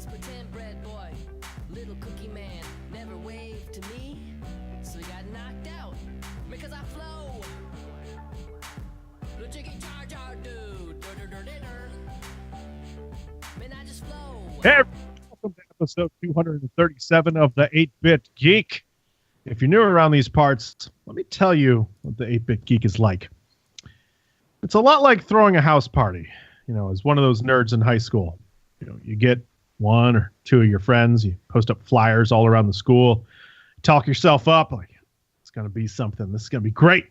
He's pretend bread boy, little cookie man, never waved to me, so he got knocked out because I flow. The jiggy jar jar dude, man, I just flow. Hey, welcome to episode 237 of the 8-Bit Geek. If you're new around these parts, let me tell you what the 8-Bit Geek is like. It's a lot like throwing a house party. You know, as one of those nerds in high school, you know, you get one or two of your friends, you post up flyers all around the school, talk yourself up like it's going to be something. This is going to be great.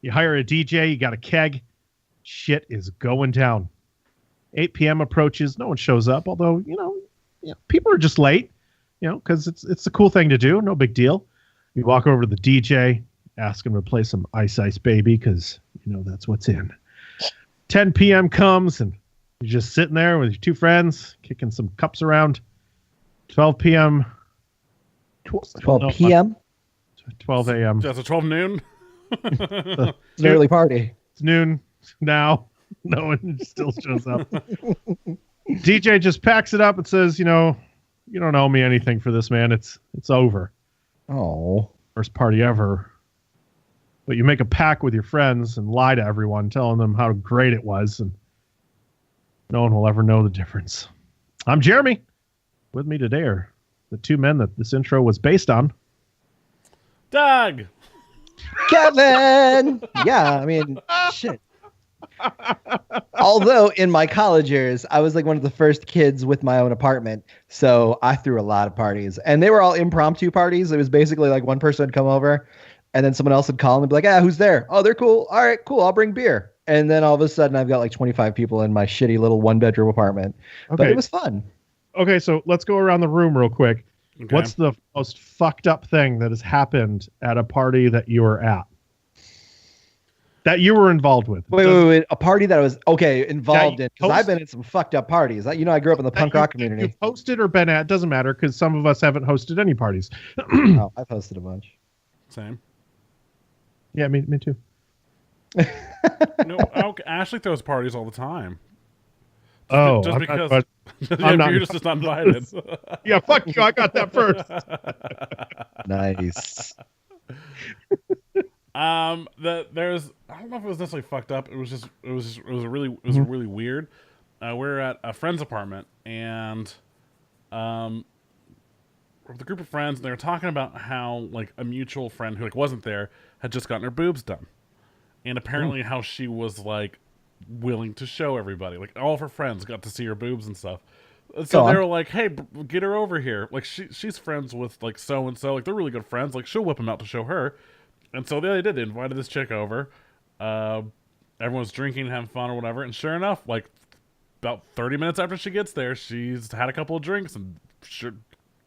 You hire a DJ, you got a keg. Shit is going down. 8 p.m. approaches, no one shows up, although, you know, people are just late, you know, because it's a cool thing to do. No big deal. You walk over to the DJ, ask him to play some Ice Ice Baby because, you know, that's what's in. 10 p.m. comes and you're just sitting there with your two friends, kicking some cups around. 12 p.m. 12 p.m.? 12 a.m. That's a 12 noon? It's an early party. It's noon now. No one still shows up. DJ just packs it up and says, you know, you don't owe me anything for this, man. It's over. Oh. First party ever. But you make a pact with your friends and lie to everyone, telling them how great it was, and no one will ever know the difference. I'm Jeremy. With me today are the two men that this intro was based on. Doug! Kevin! Yeah, I mean, shit. Although in my college years, I was like one of the first kids with my own apartment. So I threw a lot of parties, and they were all impromptu parties. It was basically like one person would come over and then someone else would call and be like, who's there? Oh, they're cool. All right, cool. I'll bring beer. And then all of a sudden I've got like 25 people in my shitty little 1-bedroom apartment. Okay. But it was fun. Okay. So let's go around the room real quick. Okay. What's the most fucked up thing that has happened at a party that you were at? That you were involved with. Wait. A party that I was, involved in. Because I've been in some fucked up parties. You know, I grew up in the punk rock community. You've hosted or been at, doesn't matter, because some of us haven't hosted any parties. Oh, I've hosted a bunch. Same. Yeah, me too. No, Ashley throws parties all the time. Just Just I'm because not, you're just not invited. Yeah, fuck you. I got that first. Nice. There's I don't know if it was necessarily fucked up. It was really weird. We're at a friend's apartment, and with a group of friends, and they were talking about how like a mutual friend who like wasn't there had just gotten her boobs done, and apparently how she was like willing to show everybody, like all of her friends got to see her boobs and stuff. So they were like, "Hey, get her over here. Like she's friends with like so and so. Like they're really good friends. Like she'll whip them out to show her." And so they did. They invited this chick over. Everyone's drinking, having fun or whatever. And sure enough, like about 30 minutes after she gets there, she's had a couple of drinks and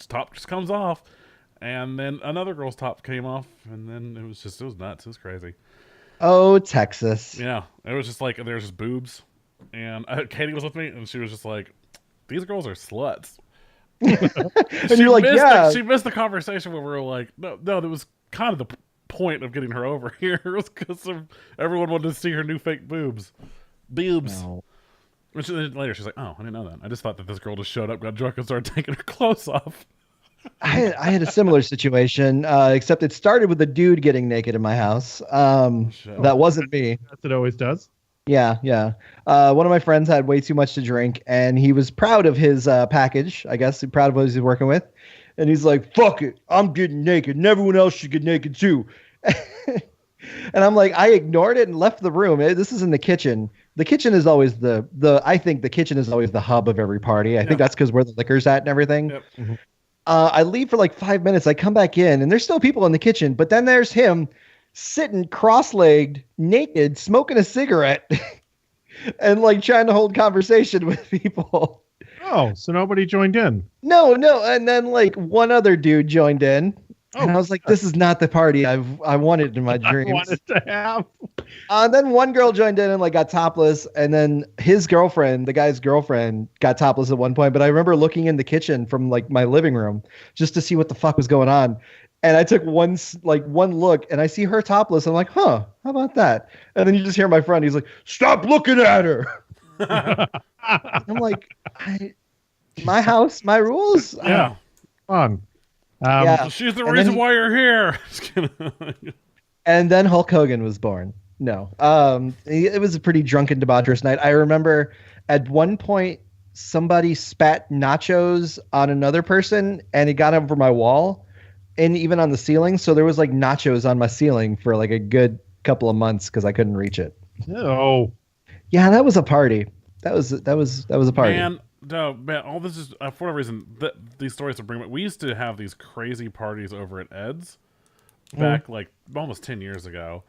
top just comes off. And then another girl's top came off. And then it was nuts. It was crazy. Oh, Texas. Yeah. It was just like, there's just boobs. And Katie was with me and she was just like, these girls are sluts. And you're like, yeah. She missed the conversation where we were like, no, that was kind of the point of getting her over here was because everyone wanted to see her new fake boobs. No. Which later she's like, oh, I didn't know that. I just thought that this girl just showed up, got drunk, and started taking her clothes off. I had a similar situation, except it started with a dude getting naked in my house. That wasn't me. As it always does. Yeah. One of my friends had way too much to drink, and he was proud of his package, I guess, proud of what he was working with. And he's like, fuck it, I'm getting naked, and everyone else should get naked too. And I'm like, I ignored it and left the room. This is in the kitchen. The kitchen is always I think the kitchen is always the hub of every party. I think that's because where the liquor's at and everything. Yep. Mm-hmm. I leave for like 5 minutes. I come back in, and there's still people in the kitchen, but then there's him sitting cross-legged, naked, smoking a cigarette, and like trying to hold conversation with people. Oh, so nobody joined in. No. And then like one other dude joined in. And I was like, this is not the party I wanted in my dreams. I wanted to have. Then one girl joined in and like got topless. And then his girlfriend, the guy's girlfriend, got topless at one point. But I remember looking in the kitchen from like my living room just to see what the fuck was going on. And I took one look and I see her topless. I'm like, huh, how about that? And then you just hear my friend. He's like, stop looking at her. I'm like, My house, my rules. Yeah. Come on. Yeah. So she's the And reason then why you're here. Just kidding. And then Hulk Hogan was born. No. It was a pretty drunken, debaucherous night. I remember at one point somebody spat nachos on another person and it got over my wall and even on the ceiling. So there was like nachos on my ceiling for like a good couple of months because I couldn't reach it. No. Yeah, that was a party. That was a party. Man, no, man, all this is, for whatever reason, these stories are bringing up. We used to have these crazy parties over at Ed's back like almost 10 years ago.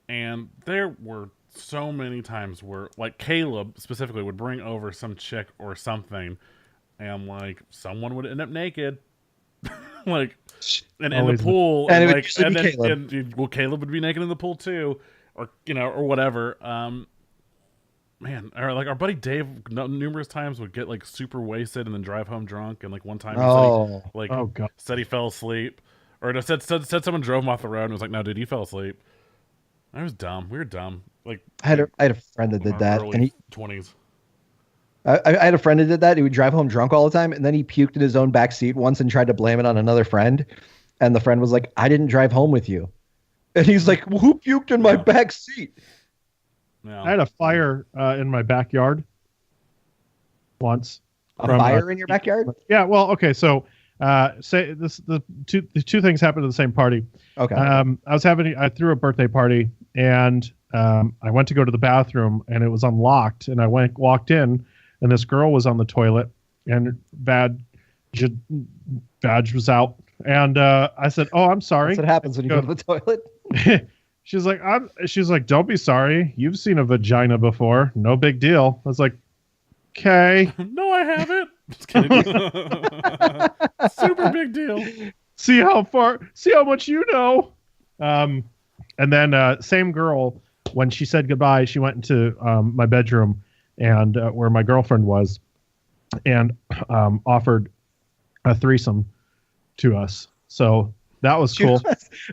And there were so many times where, like, Caleb specifically would bring over some chick or something, and, like, someone would end up naked. Like, and in the Always pool. And it would like, usually be then, Caleb. well, Caleb would be naked in the pool, too. Or, you know, or whatever. Man, or like our buddy Dave numerous times would get like super wasted and then drive home drunk. And like one time, Oh, God. said he fell asleep, or no, said someone drove him off the road and was like, "No, dude, he fell asleep." I was dumb. We were dumb. Like I had a friend that did that, and he 20s. I had a friend that did that. He would drive home drunk all the time, and then he puked in his own back seat once and tried to blame it on another friend. And the friend was like, "I didn't drive home with you," and he's like, well, "Who puked in my back seat?" No. I had a fire in my backyard once. A fire in your backyard? Yeah. Well, okay. So, say this: the two things happened at the same party. Okay. I threw a birthday party, and I went to go to the bathroom, and it was unlocked. And I walked in, and this girl was on the toilet, and badge was out. And I said, "Oh, I'm sorry." That's what happens when you go to the toilet. She's like, "Don't be sorry. You've seen a vagina before. No big deal." I was like, "Okay." No, I haven't. Just kidding. Super big deal. See how much you know. And then same girl, when she said goodbye, she went into my bedroom and where my girlfriend was, and offered a threesome to us. So that was cool.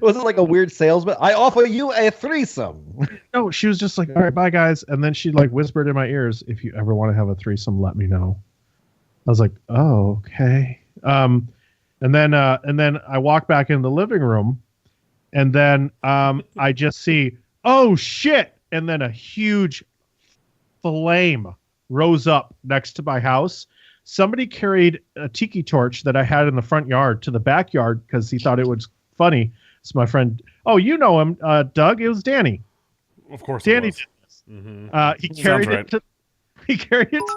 Was it like a weird salesman? I offer you a threesome. No, she was just like, "All right, bye guys." And then she like whispered in my ears, "If you ever want to have a threesome, let me know." I was like, "Oh, okay." And then I walk back in the living room, and then I just see, "Oh shit!" And then a huge flame rose up next to my house. Somebody carried a tiki torch that I had in the front yard to the backyard because he thought it was funny. It's my friend. Oh, you know him, Doug. It was Danny. Of course, Danny did this. Mm-hmm. He carried it to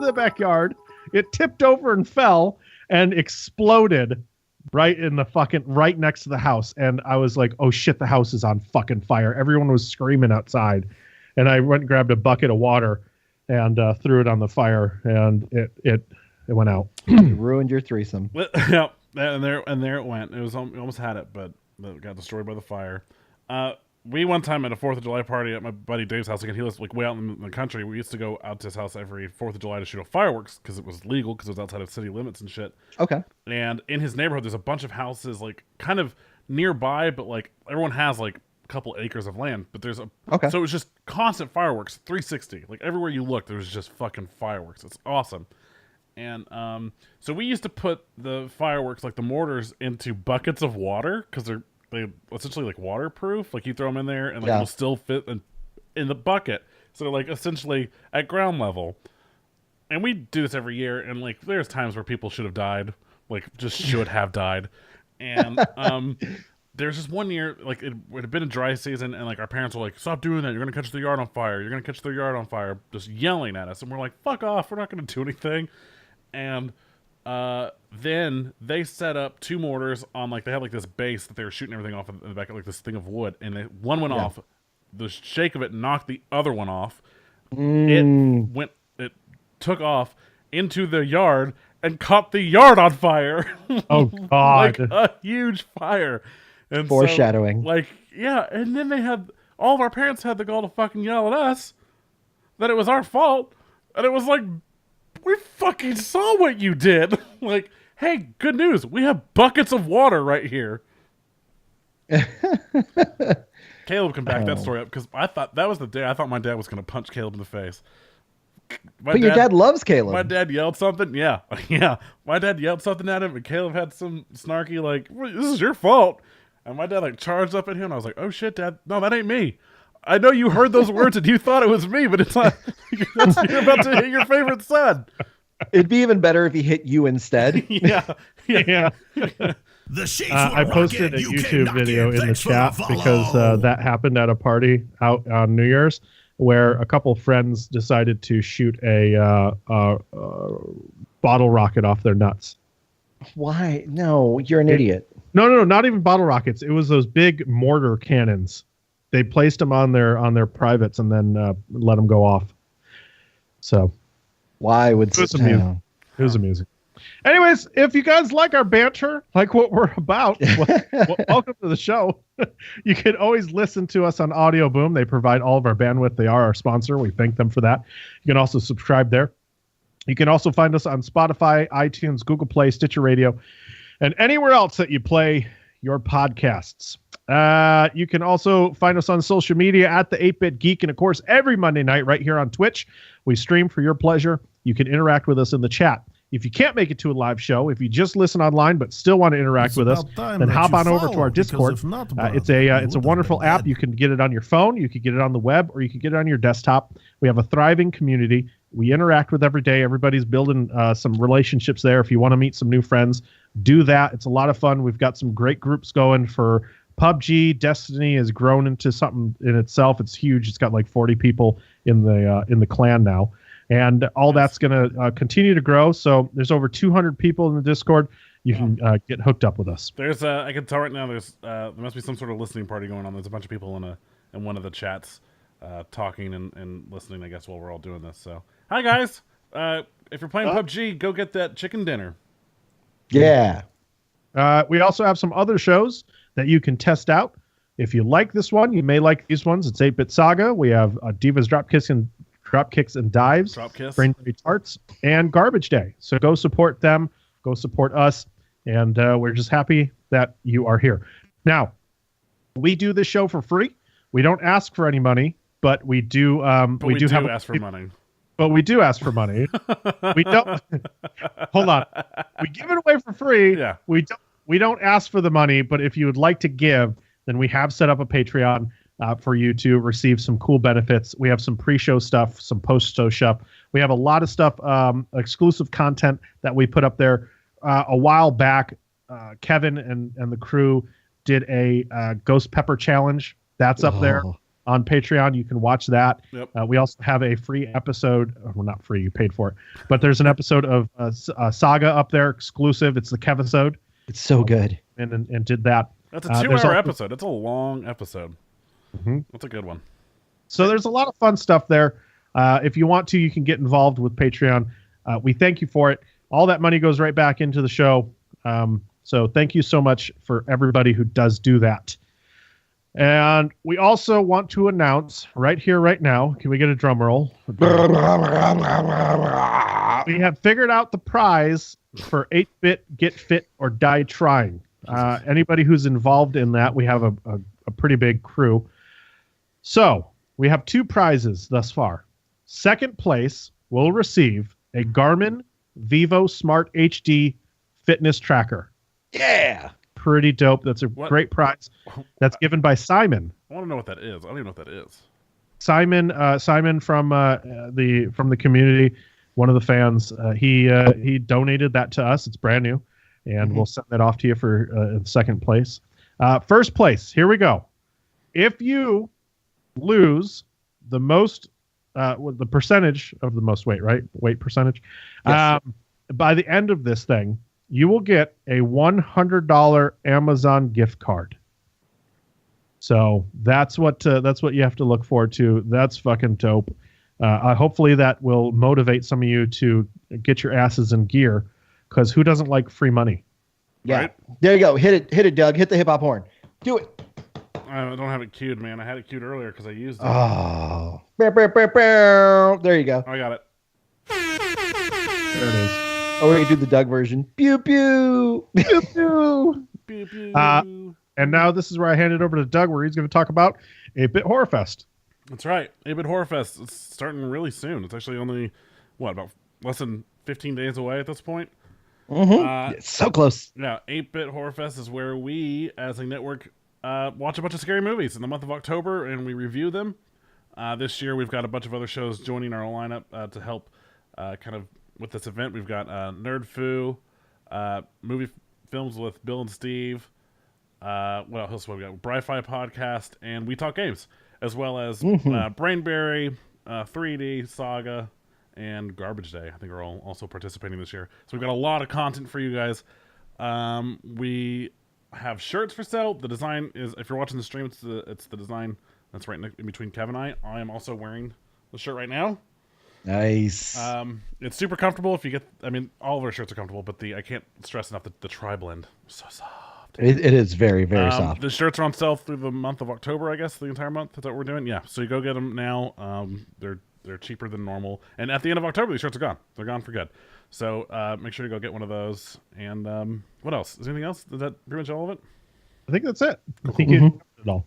the backyard. It tipped over and fell and exploded right next to the house. And I was like, "Oh shit, the house is on fucking fire." Everyone was screaming outside, and I went and grabbed a bucket of water and threw it on the fire, and it went out. You ruined your threesome. Yeah, and there it went. It was we almost had it, but it got destroyed by the fire. We one time at a 4th of July party at my buddy Dave's house. Again, he lives like way out in the country. We used to go out to his house every 4th of July to shoot off fireworks because it was legal, because it was outside of city limits and shit. Okay. And in his neighborhood, there's a bunch of houses like kind of nearby, but like everyone has like a couple acres of land. But there's Okay. So it was just constant fireworks, 360. Like everywhere you look, there was just fucking fireworks. It's awesome. And so we used to put the fireworks, like the mortars, into buckets of water because they're essentially like waterproof. Like you throw them in there and like it'll still fit in the bucket. So they're like essentially at ground level. And we do this every year. And like there's times where people should have died, like just should have died. And there's just one year, like it had been a dry season, and like our parents were like, "Stop doing that! You're gonna catch the yard on fire! You're gonna catch the yard on fire!" Just yelling at us, and we're like, "Fuck off! We're not gonna do anything." And then they set up 2 mortars on like they had like this base that they were shooting everything off in the back of like this thing of wood, and one went off. The shake of it knocked the other one off. It took off into the yard and caught the yard on fire. Oh God! Like a huge fire. And foreshadowing. So, like, yeah, and then all of our parents had the gall to fucking yell at us that it was our fault, and it was like, we fucking saw what you did. Like, hey, good news, we have buckets of water right here. Caleb can back that story up, because I thought that was the day I thought my dad was going to punch Caleb in the face. But your dad loves Caleb. My dad yelled something. Yeah, yeah. My dad yelled something at him, and Caleb had some snarky like, "This is your fault." And my dad like charged up at him. And I was like, "Oh shit, Dad! No, that ain't me. I know you heard those words and you thought it was me, but it's not. You're about to hit your favorite son." It'd be even better if he hit you instead. Yeah. I posted a YouTube video in the chat because that happened at a party out on New Year's where a couple friends decided to shoot a bottle rocket off their nuts. Why? No, you're an idiot. No, not even bottle rockets. It was those big mortar cannons. They placed them on their privates and then let them go off. So, why would it was amusing? It was amusing. Anyways, if you guys like our banter, like what we're about, welcome to the show. You can always listen to us on Audio Boom. They provide all of our bandwidth. They are our sponsor. We thank them for that. You can also subscribe there. You can also find us on Spotify, iTunes, Google Play, Stitcher Radio, and anywhere else that you play your podcasts. You can also find us on social media at the 8-Bit Geek. And of course, every Monday night right here on Twitch, we stream for your pleasure. You can interact with us in the chat. If you can't make it to a live show, if you just listen online but still want to interact with us, then hop on over to our Discord. It's a wonderful app. You can get it on your phone, you can get it on the web, or you can get it on your desktop. We have a thriving community. We interact with every day. Everybody's building some relationships there. If you want to meet some new friends, do that. It's a lot of fun. We've got some great groups going for PUBG. Destiny has grown into something in itself. It's huge. It's got like 40 people in the clan now. And all that's going to continue to grow. So there's over 200 people in the Discord. You can get hooked up with us. There's I can tell right now there must be some sort of listening party going on. There's a bunch of people in one of the chats talking and listening, I guess, while we're all doing this. So hi guys. If you're playing PUBG, go get that chicken dinner. Yeah. We also have some other shows that you can test out. If you like this one, you may like these ones. It's 8-Bit Saga. We have Divas Dropkicks and Dives, Brainberry Tarts, and Garbage Day. So go support them, go support us, and we're just happy that you are here. Now, we do this show for free. We don't ask for any money, but we do. We do ask for money. But we do ask for money. We don't. Hold on. We give it away for free. Yeah. We don't ask for the money, but if you would like to give, then we have set up a Patreon. For you to receive some cool benefits. We have some pre-show stuff, some post-show stuff. We have a lot of stuff, exclusive content that we put up there. A while back, Kevin and the crew did a Ghost Pepper Challenge. That's up there on Patreon. You can watch that. Yep. We also have a free episode. Well, not free. You paid for it. But there's an episode of Saga up there, exclusive. It's the Kevisode. It's so good. And did that. That's a 2-hour episode. It's a long episode. Mm-hmm. That's a good one. So there's a lot of fun stuff there. If you want to, you can get involved with Patreon. We thank you for it. All that money goes right back into the show. So thank you so much for everybody who does do that. And we also want to announce right here, right now. Can we get a drum roll? We have figured out the prize for 8-Bit Get Fit or Die Trying. Anybody who's involved in that, we have a pretty big crew. So we have 2 prizes thus far. Second place will receive a Garmin Vivo Smart HD fitness tracker. Yeah. Pretty dope. That's a great prize. That's given by Simon. I want to know what that is. I don't even know what that is. Simon from the community, one of the fans, he donated that to us. It's brand new, and we'll send that off to you for second place. First place. Here we go. If you lose the most, the percentage of the most weight, right? Weight percentage. Yes. By the end of this thing, you will get a $100 Amazon gift card. So that's what you have to look forward to. That's fucking dope. Hopefully that will motivate some of you to get your asses in gear, because who doesn't like free money? Yeah. Right? There you go. Hit it, Doug. Hit the hip hop horn. Do it. I don't have it queued, man. I had it queued earlier because I used it. Oh. There you go. Oh, I got it. There it is. Or we can do the Doug version. Pew pew. Pew pew. Pew, pew. And now this is where I hand it over to Doug, where he's going to talk about 8-Bit Horror Fest. That's right. 8-Bit Horror Fest. It's starting really soon. It's actually only, about less than 15 days away at this point. It's so close. Yeah, 8-Bit Horror Fest is where we, as a network, watch a bunch of scary movies in the month of October, and we review them. This year, we've got a bunch of other shows joining our lineup to help kind of with this event. We've got Nerd Foo, movie films with Bill and Steve. What else? We've got Bri-Fi Podcast, and We Talk Games, as well as Brainberry, 3D, Saga, and Garbage Day. I think are all also participating this year. So we've got a lot of content for you guys. We have shirts for sale. The design is, if you're watching the stream, it's the design that's right in between Kev and I. I am also wearing the shirt right now. Nice. It's super comfortable. If you get, all of our shirts are comfortable, but I can't stress enough the tri-blend is so soft. It is very, very soft. The shirts are on sale through the month of October, I guess, the entire month. That's what we're doing. Yeah, so you go get them now. They're cheaper than normal. And at the end of October, these shirts are gone. They're gone for good. So make sure to go get one of those. And what else? Is anything else? Is that pretty much all of it? I think that's it. I think you covered it all.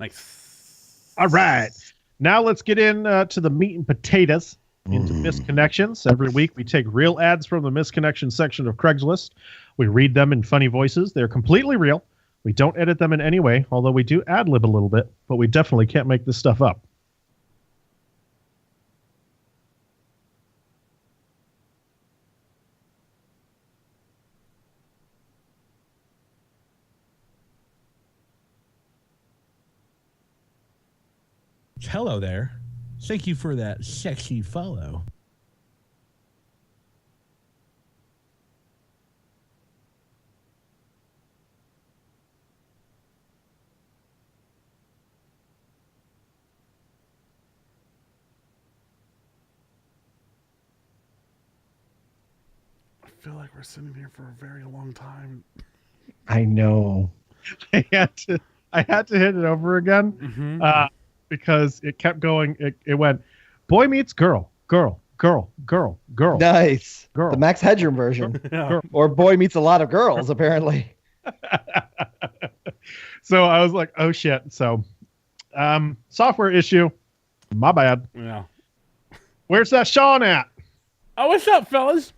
Nice. All right. Now let's get to the meat and potatoes, into misconnections. Every week we take real ads from the misconnection section of Craigslist. We read them in funny voices. They're completely real. We don't edit them in any way, although we do ad-lib a little bit, but we definitely can't make this stuff up. Hello there. Thank you for that sexy follow. I feel like we're sitting here for a very long time. I know. I had to hit it over again because it kept going. It went, boy meets girl, girl, girl, girl, girl. Nice. Girl. The Max Headroom version. Yeah. Or boy meets a lot of girls, apparently. So I was like, oh shit. So software issue. My bad. Yeah. Where's that Sean at? Oh, what's up, fellas?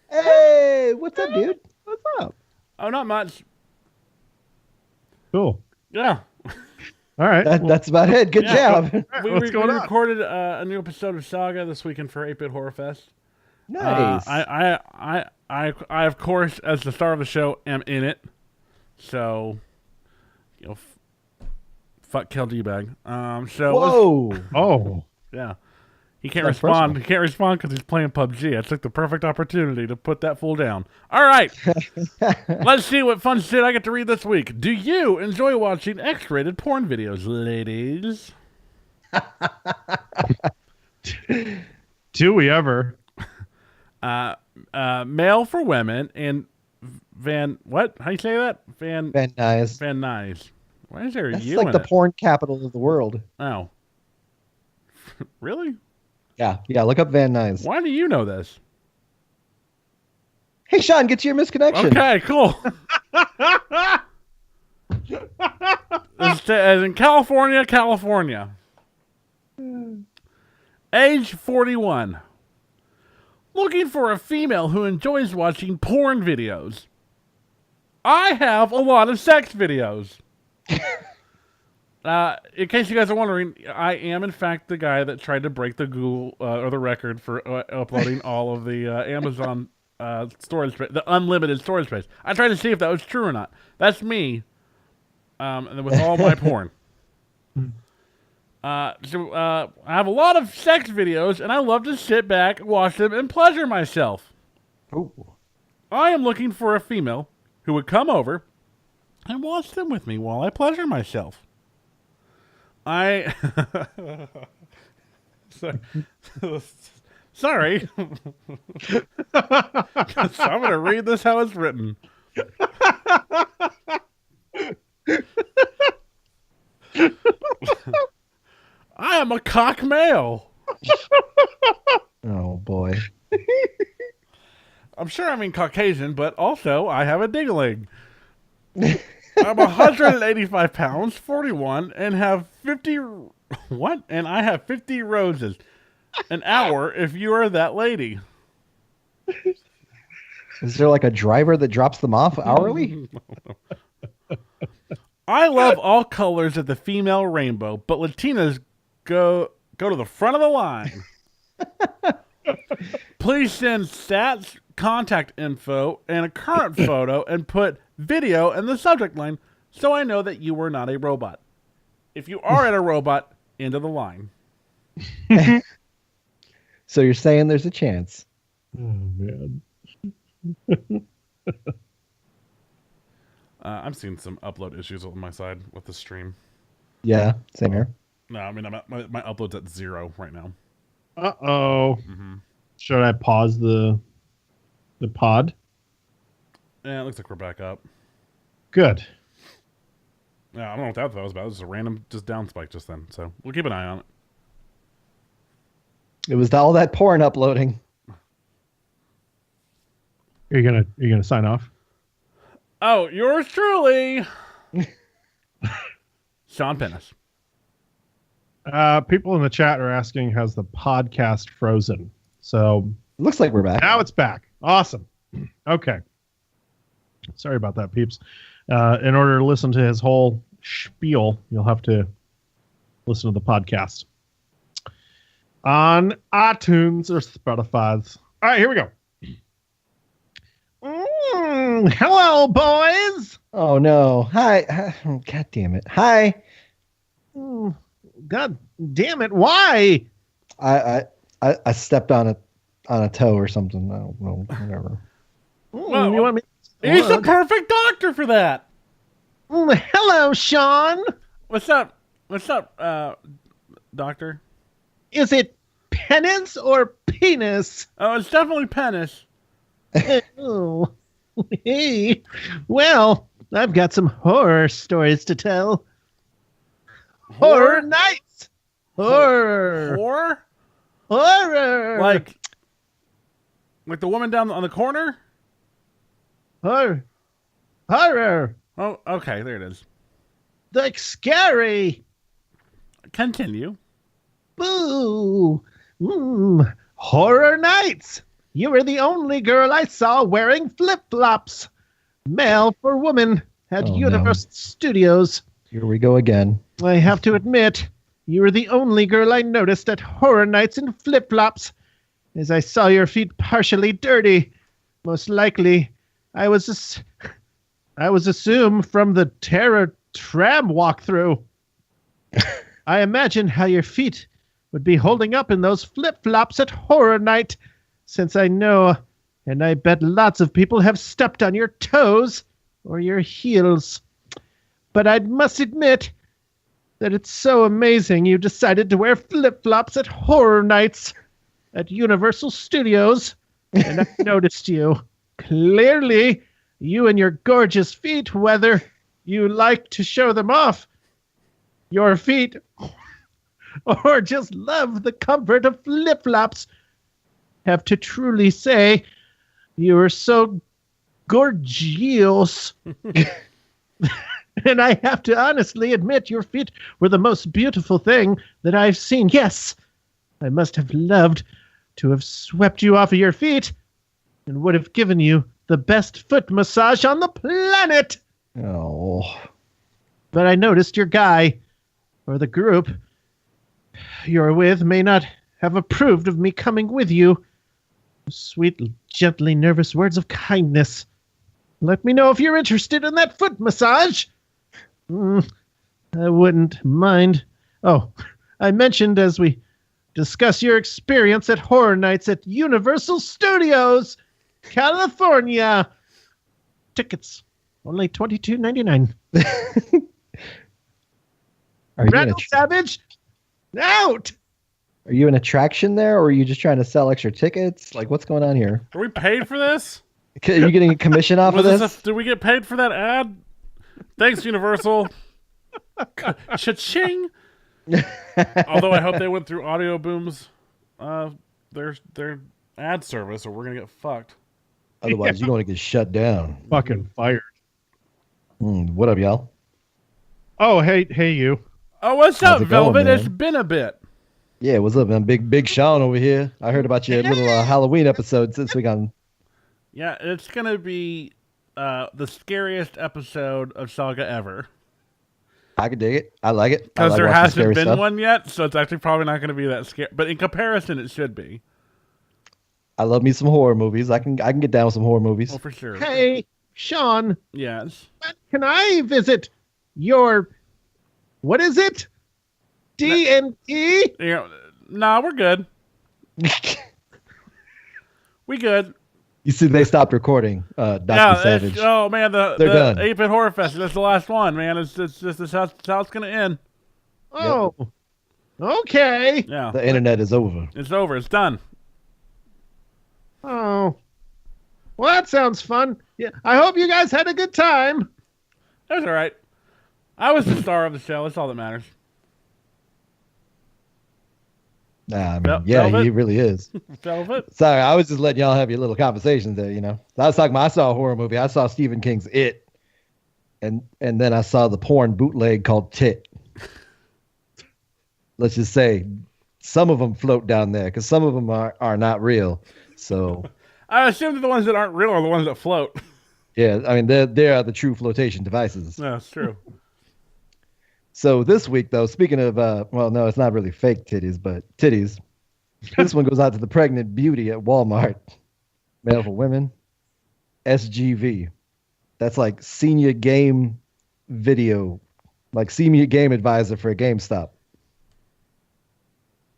Hey, what's up, dude? What's up? Oh, not much. Cool. Yeah. All right. That's about it. Good job. We recorded a new episode of Saga this weekend for 8-Bit Horror Fest. Nice. I of course, as the star of the show, am in it. So, fuck Kel D-Bag. Whoa. Oh. Yeah. He can't That's respond. personal. He can't respond because he's playing PUBG. I took the perfect opportunity to put that fool down. All right. Let's see what fun shit I get to read this week. Do you enjoy watching X-rated porn videos, ladies? Do we ever? Male for women and what? How you say that? Van Nice. Nuys. Why is there a That's U like in the it? porn capital of the world. Oh. Really? Yeah. Look up Van Nuys. Why do you know this? Hey, Sean, get to your misconnection. Okay, cool. As in California. Age 41. Looking for a female who enjoys watching porn videos. I have a lot of sex videos. In case you guys are wondering, I am in fact the guy that tried to break the Google or the record for uploading all of the Amazon storage space, the unlimited storage space. I tried to see if that was true or not. That's me, and with all my porn. I have a lot of sex videos, and I love to sit back, watch them, and pleasure myself. Ooh. I am looking for a female who would come over and watch them with me while I pleasure myself. Sorry. Sorry. So I'm going to read this how it's written. I am a cock male. Oh, boy. I'm sure I mean Caucasian, but also I have a dingling. I'm 185 pounds, 41, and have 50 What? And I have 50 roses. An hour if you are that lady. Is there like a driver that drops them off hourly? I love all colors of the female rainbow, but Latinas go to the front of the line. Please send stats, contact info, and a current photo, and put video in the subject line so I know that you were not a robot. If you are a robot, into the line. So you're saying there's a chance. Oh, man. I'm seeing some upload issues on my side with the stream. Yeah, same here. No, I mean, my upload's at 0 right now. Uh-oh. Mm-hmm. Should I pause the pod? Yeah, it looks like we're back up. Good. Yeah, I don't know what that was about. It was just a random down spike just then. So we'll keep an eye on it. It was all that porn uploading. Are you gonna sign off? Oh, yours truly, Sean Pennis. People in the chat are asking, has the podcast frozen? So Looks like we're back. now it's back. Awesome. Okay. Sorry about that, peeps. In order to listen to his whole spiel, you'll have to listen to the podcast on iTunes or Spotify. All right, here we go. Hello, boys. Oh no! Hi. God damn it! Hi. God damn it! Why? I stepped on a toe or something. I don't know. Whatever. Well, You want me? He's the perfect doctor for that. Hello, Sean. What's up? What's up, doctor? Is it penance or penis? Oh, it's definitely Pennis. Oh, hey. Well, I've got some horror stories to tell. Horror nights. Horror. Horror. Like the woman down on the corner? Horror. Horror. Oh, okay, there it is. Like scary. Continue. Boo. Horror nights. You were the only girl I saw wearing flip-flops. Male for woman at Oh, Universal Studios. Here we go again. I have to admit, you were the only girl I noticed at Horror Nights in flip-flops. As I saw your feet partially dirty. Most likely, I was assumed from the Terror Tram walkthrough. I imagine how your feet would be holding up in those flip-flops at Horror Night, since I know, and I bet lots of people have stepped on your toes or your heels. But I must admit that it's so amazing you decided to wear flip-flops at Horror Nights at Universal Studios, and I noticed you. Clearly, you and your gorgeous feet, whether you like to show them off, your feet, or just love the comfort of flip-flops, have to truly say you are so gorgeous. And I have to honestly admit your feet were the most beautiful thing that I've seen. Yes, I must have loved to have swept you off of your feet and would have given you the best foot massage on the planet. Oh. But I noticed your guy, or the group you're with, may not have approved of me coming with you. Sweet, gently nervous words of kindness. Let me know if you're interested in that foot massage. I wouldn't mind. Oh, I mentioned as we discuss your experience at Horror Nights at Universal Studios, California. Tickets only $22.99. Randall Savage, out. Are you an attraction there, or are you just trying to sell extra tickets? Like, what's going on here? Are we paid for this? Are you getting a commission off of this? Did we get paid for that ad? Thanks, Universal. Cha-ching. Although I hope they went through Audio Boom's their ad service, or we're gonna get fucked. Otherwise, you're going to get shut down. Fucking fired. What up, y'all? Oh, hey, you. Oh, what's How's up, it going, Velvet? man? It's been a bit. Yeah, what's up, man? Big Sean over here. I heard about your little Halloween episode this week on. Yeah, it's gonna be the scariest episode of Saga ever. I could dig it. I like it. I Because like there watching hasn't scary been stuff. one yet, so it's actually probably not going to be that scary. But in comparison, it should be. I love me some horror movies. I can get down with some horror movies. Oh, for sure. Hey, Sean, Yes. when can I visit your, what is it? D&T? Nah, we're good. We good. You see, they stopped recording. Dr. Yeah. Savage. Oh man, They're the done. 8-Bit Horror Fest. That's the last one, man. It's just that's how it's gonna end. Oh, okay. Yeah. The internet is over. It's over. It's done. Oh, well, that sounds fun. Yeah, I hope you guys had a good time. That's all right. I was the star of the show. That's all that matters. Nah, I mean, Velvet? yeah, he really is. Velvet. Sorry, I was just letting y'all have your little conversations there. I was talking about. I saw a horror movie. I saw Stephen King's It, and then I saw the porn bootleg called Tit. Let's just say, some of them float down there because some of them are not real. So I assume that the ones that aren't real are the ones that float. yeah, I mean they are the true flotation devices. Yeah, that's true. So this week, though, speaking of, well, no, it's not really fake titties, but titties. This one goes out to the pregnant beauty at Walmart. Male for women. SGV. That's like senior game video, like senior game advisor for a GameStop.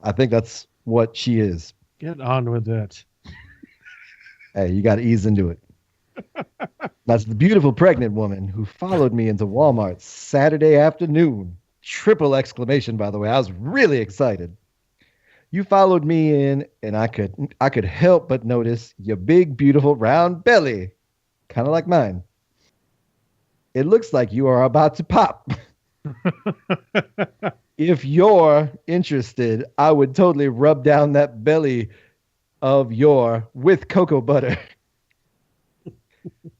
I think that's what she is. Get on with it. Hey, you got to ease into it. That's the beautiful pregnant woman who followed me into Walmart Saturday afternoon. Triple exclamation, by the way. I was really excited. You followed me in, and I could help but notice your big, beautiful, round belly. Kind of like mine. It looks like you are about to pop. If you're interested, I would totally rub down that belly of your with cocoa butter.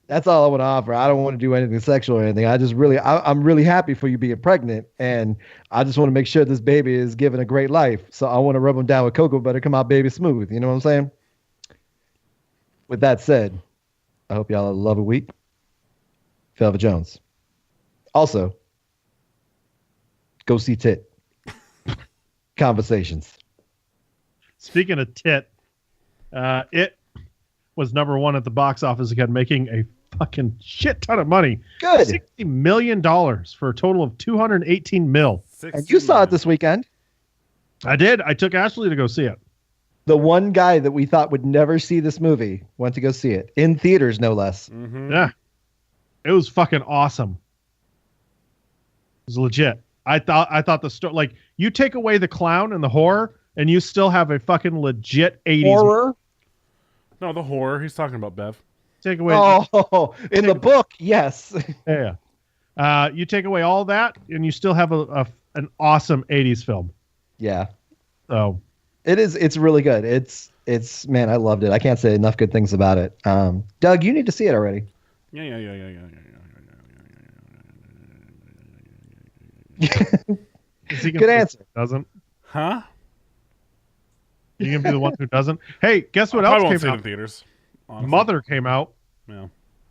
That's all I want to offer. I don't want to do anything sexual or anything. I'm really happy for you being pregnant, and I just want to make sure this baby is given a great life. So I want to rub them down with cocoa butter, come out baby smooth. You know what I'm saying? With that said, I hope y'all have a lovely week. Velvet Jones. Also, go see Tit. Conversations. Speaking of tit, it was #1 at the box office again, making a fucking shit ton of money. Good. $60 million for a total of $218 million. And you saw it this weekend. I did. I took Ashley to go see it. The one guy that we thought would never see this movie went to go see it in theaters, no less. Mm-hmm. Yeah. It was fucking awesome. It was legit. I thought the story, like, you take away the clown and the horror, and you still have a fucking legit 80s Horror. No, the horror. He's talking about Bev. Take away. Oh, in the book, yes. Yeah. You take away all that, and you still have an awesome 80s film. Yeah. So It is. It's really good. It's man, I loved it. I can't say enough good things about it. Doug, you need to see it already. Yeah. is he gonna Good answer. Doesn't Huh? you gonna be the one who doesn't? Hey, guess what I else won't see came it in out? theaters. Honestly. Mother came out. Yeah.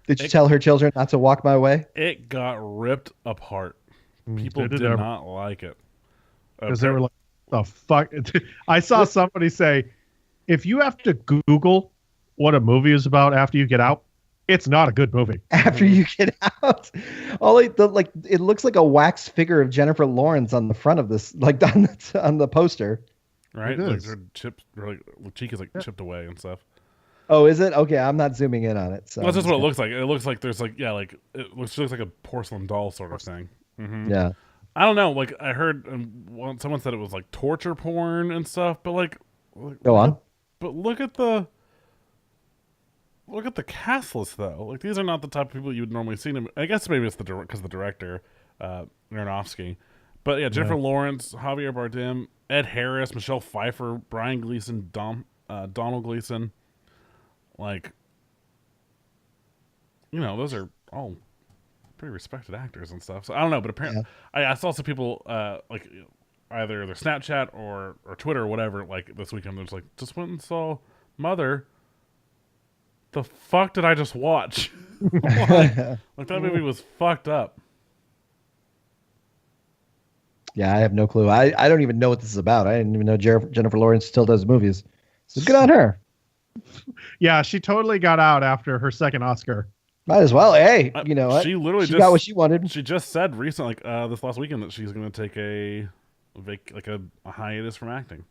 Did you tell her children not to walk my way? It got ripped apart. People Did it did ever? not like it. Because they were like, the fuck? I saw somebody say, if you have to Google what a movie is about after you get out, it's not a good movie. After you get out, it looks like a wax figure of Jennifer Lawrence on the front of this, like on the poster. right? It Like is. their chips, like the cheek is like chipped away and stuff. Oh, is it? Okay, I'm not zooming in on it. So Well, that's just what it looks like. It looks like there's like it looks like a porcelain doll sort of thing. Mm-hmm. Yeah. I don't know. Like I heard someone said it was like torture porn and stuff, but like Go on. But look at the cast list though. Like these are not the type of people you would normally see them. I guess maybe it's because the director, Aronofsky. But yeah, Jennifer Lawrence, Javier Bardem, Ed Harris, Michelle Pfeiffer, Brian Gleason, Donald Gleason. Like, those are all pretty respected actors and stuff. So I don't know, but apparently I saw some people like either their Snapchat or Twitter or whatever like this weekend. There's like just went and saw Mother. The fuck did I just watch? like that movie was fucked up. Yeah, I have no clue. I don't even know what this is about. I didn't even know Jennifer Lawrence still does movies. So good on her. Yeah, she totally got out after her second Oscar. Might as well. Hey, you know what? She literally she got what she wanted. She just said recently, like this last weekend, that she's going to take a hiatus from acting.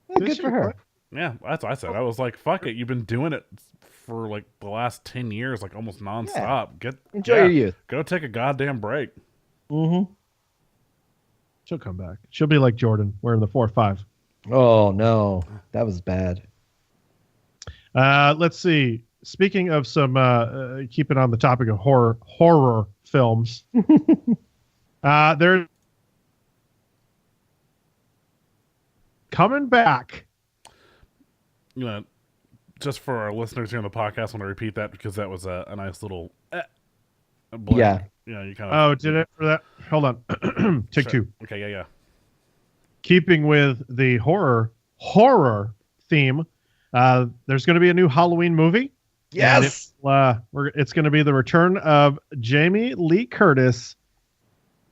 Yeah, good for her. Yeah, that's what I said. I was like, "Fuck it, you've been doing it for like the last 10 years, like almost nonstop. Enjoy your youth. Go take a goddamn break." Mm-hmm. She'll come back. She'll be like Jordan, wearing the 4-5. Oh no, that was bad. Let's see. Speaking of some, keeping on the topic of horror films, they're coming back. You know, just for our listeners here on the podcast, I want to repeat that because that was a nice little. Blank. Yeah. Yeah, you kind of. Oh, did it for that? Hold on. Take two. Okay, yeah. Keeping with the horror theme, there's going to be a new Halloween movie. Yes. It's going to be the return of Jamie Lee Curtis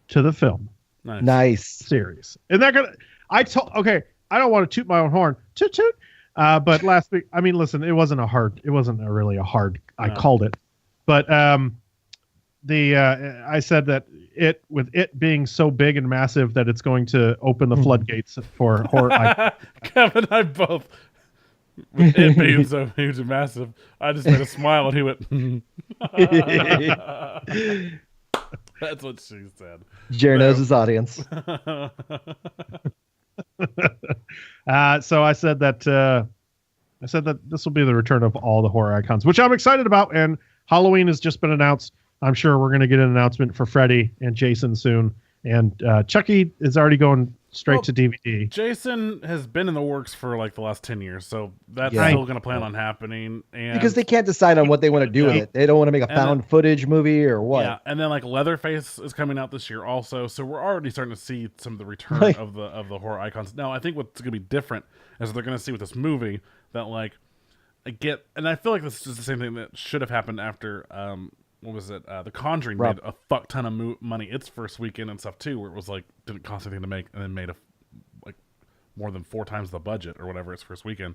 to the film Nice. series. And they're going to. I don't want to toot my own horn. Toot toot. But last week, I mean, listen, it wasn't really a hard. I called it, but I said that with it being so big and massive that it's going to open the floodgates for horror. Kevin and I both, with it being so huge and massive, I just made a smile and he went, that's what she said. Jared knows his audience. So I said that this will be the return of all the horror icons, which I'm excited about. And Halloween has just been announced. I'm sure we're going to get an announcement for Freddy and Jason soon. And Chucky is already going straight to DVD. Jason has been in the works for like the last 10 years, so that's still going to plan on happening. And because they can't decide on what they want to do with it. They don't want to make a found footage movie or what. Yeah, and then like Leatherface is coming out this year also, so we're already starting to see some of the return of the horror icons. Now, I think what's going to be different is they're going to see with this movie that like and I feel like this is the same thing that should have happened after what was it? The Conjuring made a fuck ton of money its first weekend and stuff too, where it was like didn't cost anything to make, and then made like more than 4 times the budget or whatever its first weekend.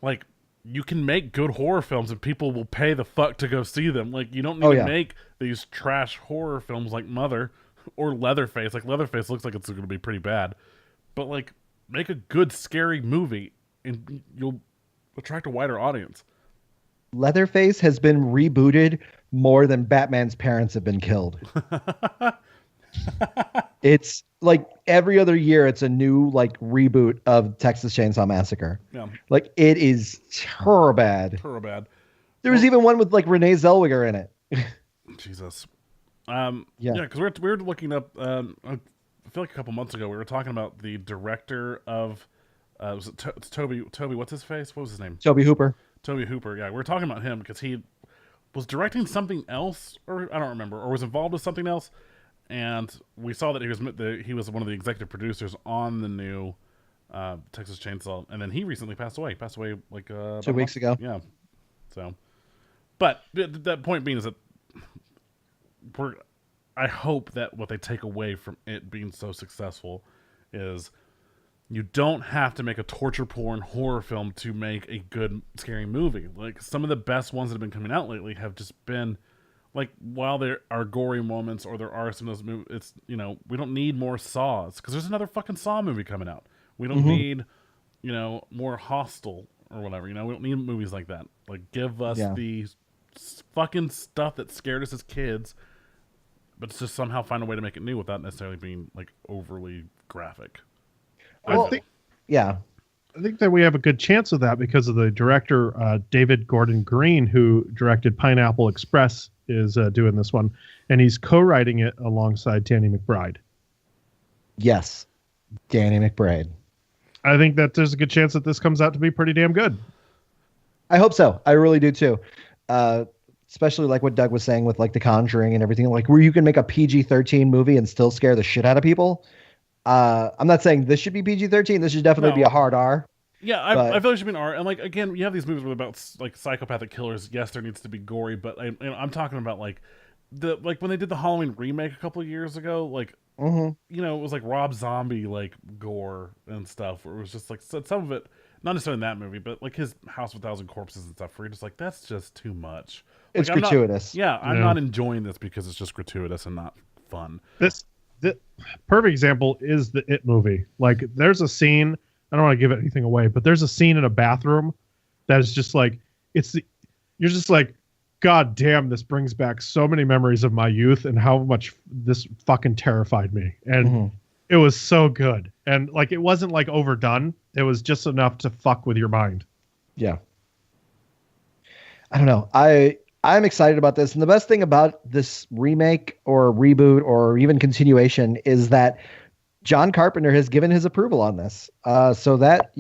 Like you can make good horror films and people will pay the fuck to go see them. Like you don't need to make these trash horror films like Mother or Leatherface. Like Leatherface looks like it's going to be pretty bad, but like make a good scary movie and you'll attract a wider audience. Leatherface has been rebooted more than Batman's parents have been killed. It's like every other year it's a new like reboot of Texas Chainsaw Massacre. Yeah. Like it is bad. Bad. There was even one with like Renee Zellweger in it. Jesus. Because we were looking up I feel like a couple months ago we were talking about the director of was it Toby what's his face? What was his name? Toby Hooper. Yeah, we were talking about him because he was directing something else, or I don't remember, or was involved with something else, and we saw that he was one of the executive producers on the new Texas Chainsaw, and then he recently passed away. Like 2 weeks ago. Yeah. So, but that point being is that I hope that what they take away from it being so successful is you don't have to make a torture porn horror film to make a good scary movie. Like some of the best ones that have been coming out lately have just been like, while there are gory moments or there are some of those movies, it's, you know, we don't need more Saws because there's another fucking Saw movie coming out. We don't need, you know, more Hostel or whatever. You know, we don't need movies like that. Like give us the fucking stuff that scared us as kids, but it's just somehow find a way to make it new without necessarily being like overly graphic. Well, I think that we have a good chance of that because of the director, David Gordon Green, who directed Pineapple Express, is doing this one, and he's co-writing it alongside Danny McBride. Yes, Danny McBride. I think that there's a good chance that this comes out to be pretty damn good. I hope so. I really do too. especially like what Doug was saying with like The Conjuring and everything, like where you can make a PG-13 movie and still scare the shit out of people. I'm not saying this should be PG-13. This should definitely be No. a hard R. Yeah, I But feel like it should be an art. And like again, you have these movies about like psychopathic killers. Yes, there needs to be gory, but I'm talking about like when they did the Halloween remake a couple of years ago, like mhm. it was like Rob Zombie like gore and stuff. Where it was just like some of it, not necessarily in that movie, but like his House of a Thousand Corpses and stuff. Where you're just like, that's just too much. It's Like, gratuitous. I'm not enjoying this because it's just gratuitous and not fun. The perfect example is the It movie. Like, there's a scene. I don't want to give anything away, but there's a scene in a bathroom that is just like you're just like, God damn, this brings back so many memories of my youth and how much this fucking terrified me. And it was so good. And like, it wasn't like overdone. It was just enough to fuck with your mind. Yeah. I don't know. I'm excited about this. And the best thing about this remake or reboot or even continuation is that John Carpenter has given his approval on this. So that,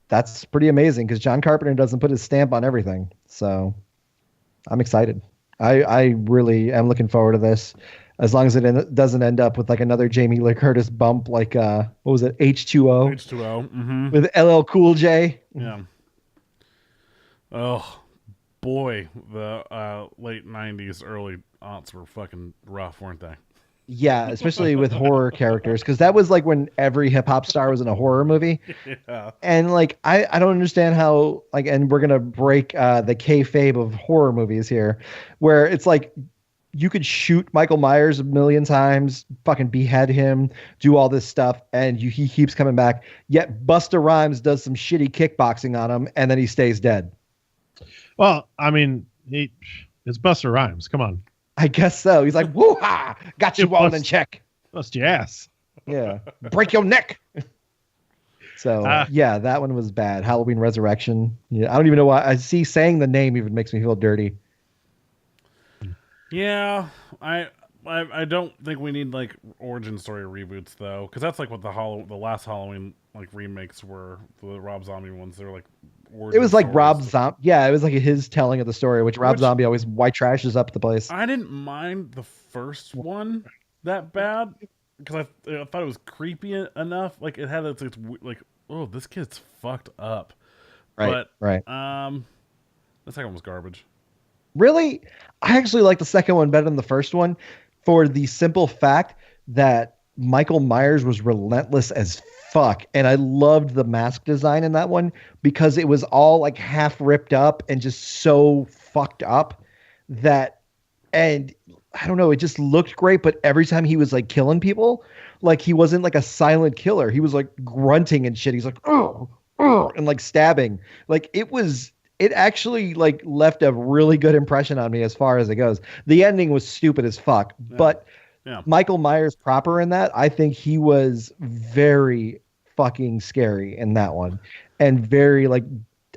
that's pretty amazing because John Carpenter doesn't put his stamp on everything. So I'm excited. I really am looking forward to this. As long as it doesn't end up with like another Jamie Lee Curtis bump, like what was it, H2O? H2O. With LL Cool J. Yeah. Oh boy, the late '90s, early aughts were fucking rough, weren't they? Yeah, especially with horror characters, because that was like when every hip hop star was in a horror movie. Yeah. And like I don't understand how like, and we're gonna break the kayfabe of horror movies here, where it's like you could shoot Michael Myers a million times, fucking behead him, do all this stuff, and he keeps coming back. Yet Busta Rhymes does some shitty kickboxing on him, and then he stays dead. Well, I mean, it's Buster Rhymes. Come on. I guess so. He's like, woo-ha! Got you all in check. Bust your ass. Yeah. Break your neck. So, yeah, that one was bad. Halloween Resurrection. Yeah, I don't even know why. I see saying the name even makes me feel dirty. Yeah, I don't think we need like origin story reboots though, because that's like what the last Halloween like remakes were. The Rob Zombie ones, they were like It was like stories. Rob Zombie. Yeah, it was like his telling of the story, which Rob Zombie always white trashes up the place. I didn't mind the first one that bad because I thought it was creepy enough. Like it had its like, oh, this kid's fucked up. Right. But, right. The second one was garbage. Really, I actually like the second one better than the first one for the simple fact that Michael Myers was relentless as fuck. And I loved the mask design in that one because it was all like half ripped up and just so fucked up that, and I don't know, it just looked great. But every time he was like killing people, like he wasn't like a silent killer. He was like grunting and shit. He's like, oh, and like stabbing. Like it actually like left a really good impression on me as far as it goes. The ending was stupid as fuck, but Michael Myers proper in that, I think he was very fucking scary in that one and very like,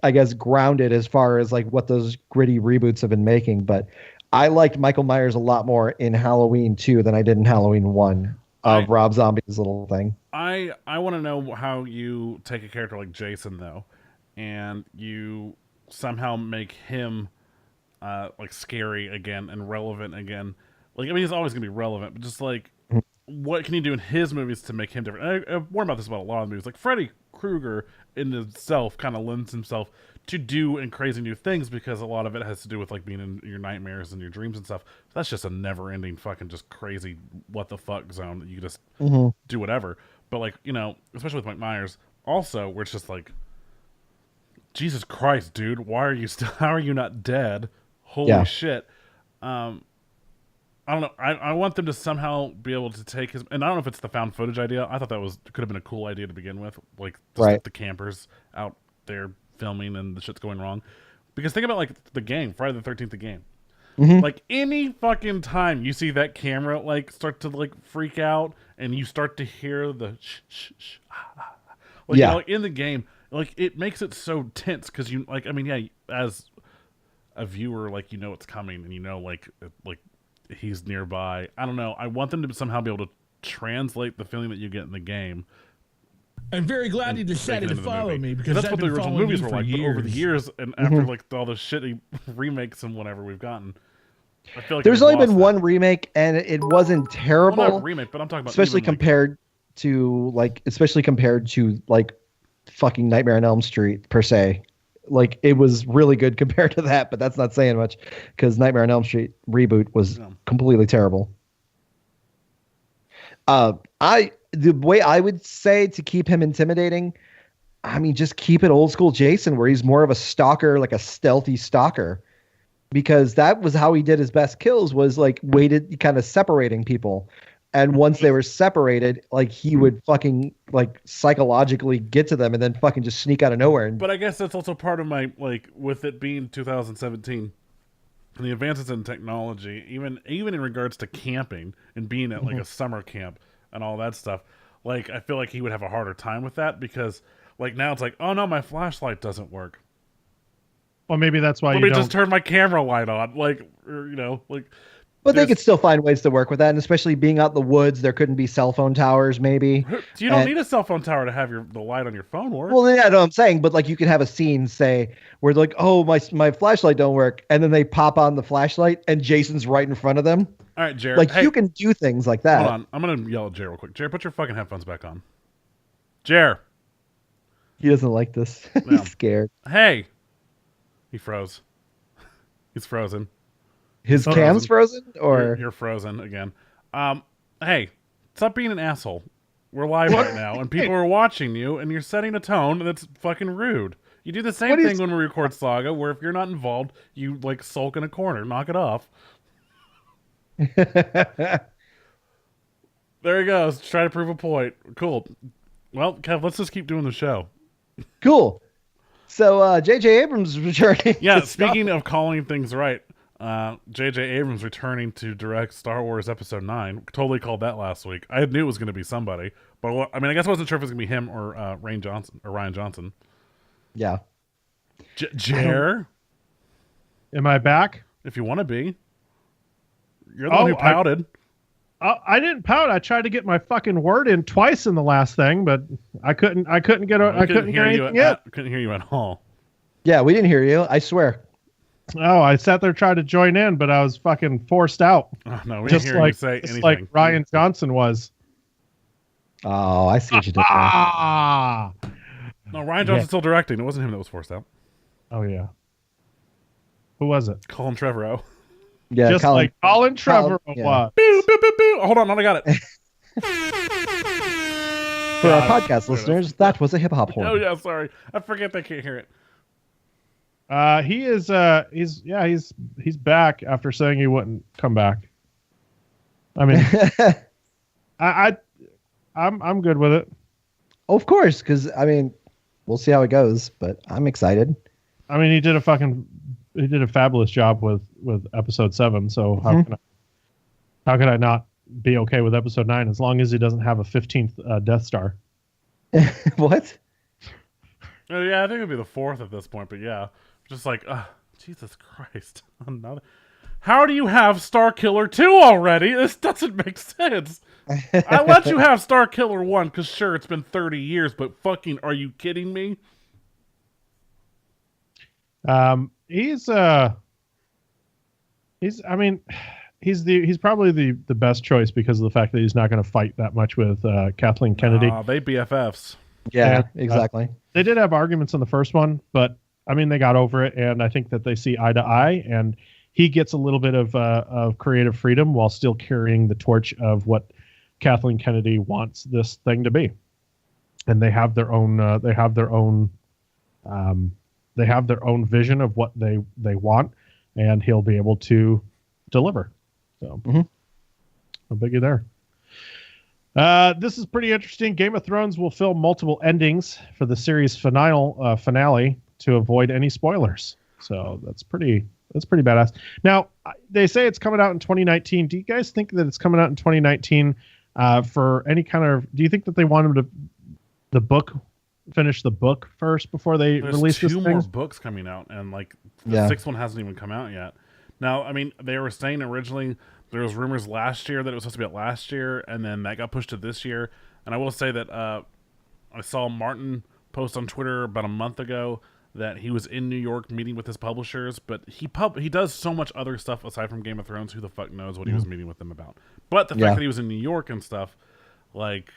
I guess, grounded as far as like what those gritty reboots have been making. But I liked Michael Myers a lot more in Halloween 2 than I did in Halloween 1 of Rob Zombie's little thing. I want to know how you take a character like Jason though, and you somehow make him like scary again and relevant again. Like, I mean, he's always gonna be relevant, but just like, what can you do in his movies to make him different? I've warned about this about a lot of movies. Like Freddy Krueger in itself kind of lends himself to do and crazy new things because a lot of it has to do with like being in your nightmares and your dreams and stuff. That's just a never-ending fucking just crazy what the fuck zone that you just do whatever. But like, especially with Mike Myers, also where it's just like, Jesus Christ, dude, why are you still? How are you not dead? Holy shit! I don't know. I want them to somehow be able to take his, and I don't know if it's the found footage idea. I thought that could have been a cool idea to begin with, like just the campers out there filming and the shit's going wrong. Because think about like the game, Friday the 13th, the game. Like any fucking time you see that camera like start to like freak out, and you start to hear the like in the game. Like, it makes it so tense because you, like, I mean, yeah, as a viewer, like, it's coming and like he's nearby. I don't know. I want them to somehow be able to translate the feeling that you get in the game I'm very glad you decided to into the follow movie. me because that's I've what the been original following movies you were for like. But over the years. years, and after like all the shitty remakes and whatever we've gotten, I feel like There's we've only been lost one that. remake, and it wasn't Well, terrible. not a remake, but I'm talking about especially even, like, compared to like fucking Nightmare on Elm Street per se. Like it was really good compared to that, but that's not saying much because Nightmare on Elm Street reboot was completely terrible. The way I would say to keep him intimidating, I mean, just keep it old school Jason, where he's more of a stalker, like a stealthy stalker, because that was how he did his best kills, was like waited, kind of separating people. And once they were separated, like he would fucking like psychologically get to them and then fucking just sneak out of nowhere. And But I guess that's also part of my, like, with it being 2017 and the advances in technology, even in regards to camping and being at like a summer camp and all that stuff, like I feel like he would have a harder time with that because like now it's like, oh no, my flashlight doesn't work. Well, maybe that's why Let you me don't. just turn my camera light on, like, or, you know, like. but they could still find ways to work with that, and especially being out in the woods, there couldn't be cell phone towers, maybe. You don't need a cell phone tower to have the light on your phone work. Well, yeah, I know what I'm saying, but like you could have a scene, say, where they're like, oh, my flashlight don't work, and then they pop on the flashlight, and Jason's right in front of them. All right, Jared. Like hey, you can do things like that. hold on. I'm gonna yell at Jared real quick. Jared, put your fucking headphones back on. Jared. He doesn't like this. No. He's scared. Hey. He froze. He's frozen. His Frozen. cam's frozen, or You're frozen again. Hey, stop being an asshole. We're live right now, and people are watching you, and you're setting a tone that's fucking rude. You do the same thing when we record Saga, where if you're not involved, you like sulk in a corner. Knock it off. There he goes. Try to prove a point. Cool. Well, Kev, let's just keep doing the show. cool. So J.J. Abrams is returning. Yeah, to speaking of calling things right, J.J. Abrams returning to direct Star Wars Episode 9. Totally called that last week. I knew it was going to be somebody, but I mean, I guess I wasn't sure if it was going to be him or Ryan Johnson. Yeah. Jer, Am I back? if you want to be. You're the one who pouted. I didn't pout. I tried to get my fucking word in twice in the last thing, but I couldn't get anything in. Couldn't hear you at all. Yeah, we didn't hear you. I swear. Oh, I sat there trying to join in, but I was fucking forced out. Oh, no, we didn't Just hear you say just anything. like Ryan Johnson was. Oh, I see what you did there. Ah. No, Ryan Johnson's still directing. It wasn't him that was forced out. Oh yeah. Who was it? Colin Trevorrow. Yeah, Just Colin, like Colin Trevor yeah. was. Boo, boo, boo, boo. Hold on, I got it. For our podcast listeners, that was a hip hop horn. Oh yeah, sorry. I forget they can't hear it. He's back after saying he wouldn't come back. I mean, I'm good with it. Of course, because I mean, we'll see how it goes, but I'm excited. I mean, he did a fabulous job with episode 7. So how can I not be okay with episode 9 as long as he doesn't have a 15th Death Star? What? Yeah, I think it'd be the 4th at this point, but yeah, just like, Jesus Christ, another. How do you have Star Killer 2 already? This doesn't make sense. I let you have Star Killer 1 because sure, it's been 30 years, but fucking, are you kidding me? He's probably the best choice because of the fact that he's not going to fight that much with Kathleen Kennedy. They BFFs. Yeah, And, exactly. They did have arguments in the first one, but I mean they got over it, and I think that they see eye to eye, and he gets a little bit of creative freedom while still carrying the torch of what Kathleen Kennedy wants this thing to be, and they have their own vision of what they want, and he'll be able to deliver. So, no biggie there. This is pretty interesting. Game of Thrones will film multiple endings for the series finale to avoid any spoilers. So that's pretty badass. Now they say it's coming out in 2019. Do you guys think that it's coming out in 2019 for any kind of? Do you think that they want him to finish the book first before they release this thing? There's 2 more books coming out, and like the 6th one hasn't even come out yet. Now, I mean, they were saying originally there was rumors last year that it was supposed to be out last year, and then that got pushed to this year. And I will say that I saw Martin post on Twitter about a month ago that he was in New York meeting with his publishers, but he does so much other stuff aside from Game of Thrones. Who the fuck knows what he was meeting with them about? But the fact that he was in New York and stuff, like,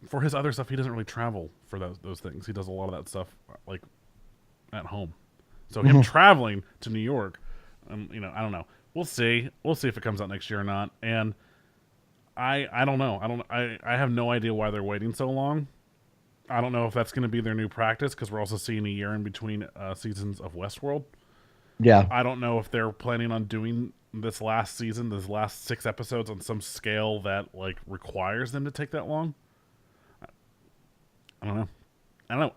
for his other stuff, he doesn't really travel for those things. He does a lot of that stuff like at home. So him traveling to New York, you know, I don't know. We'll see. We'll see if it comes out next year or not. And I don't know. I have no idea why they're waiting so long. I don't know if that's going to be their new practice, because we're also seeing a year in between seasons of Westworld. Yeah. I don't know if they're planning on doing this last season, this last 6 episodes, on some scale that like requires them to take that long. I don't know.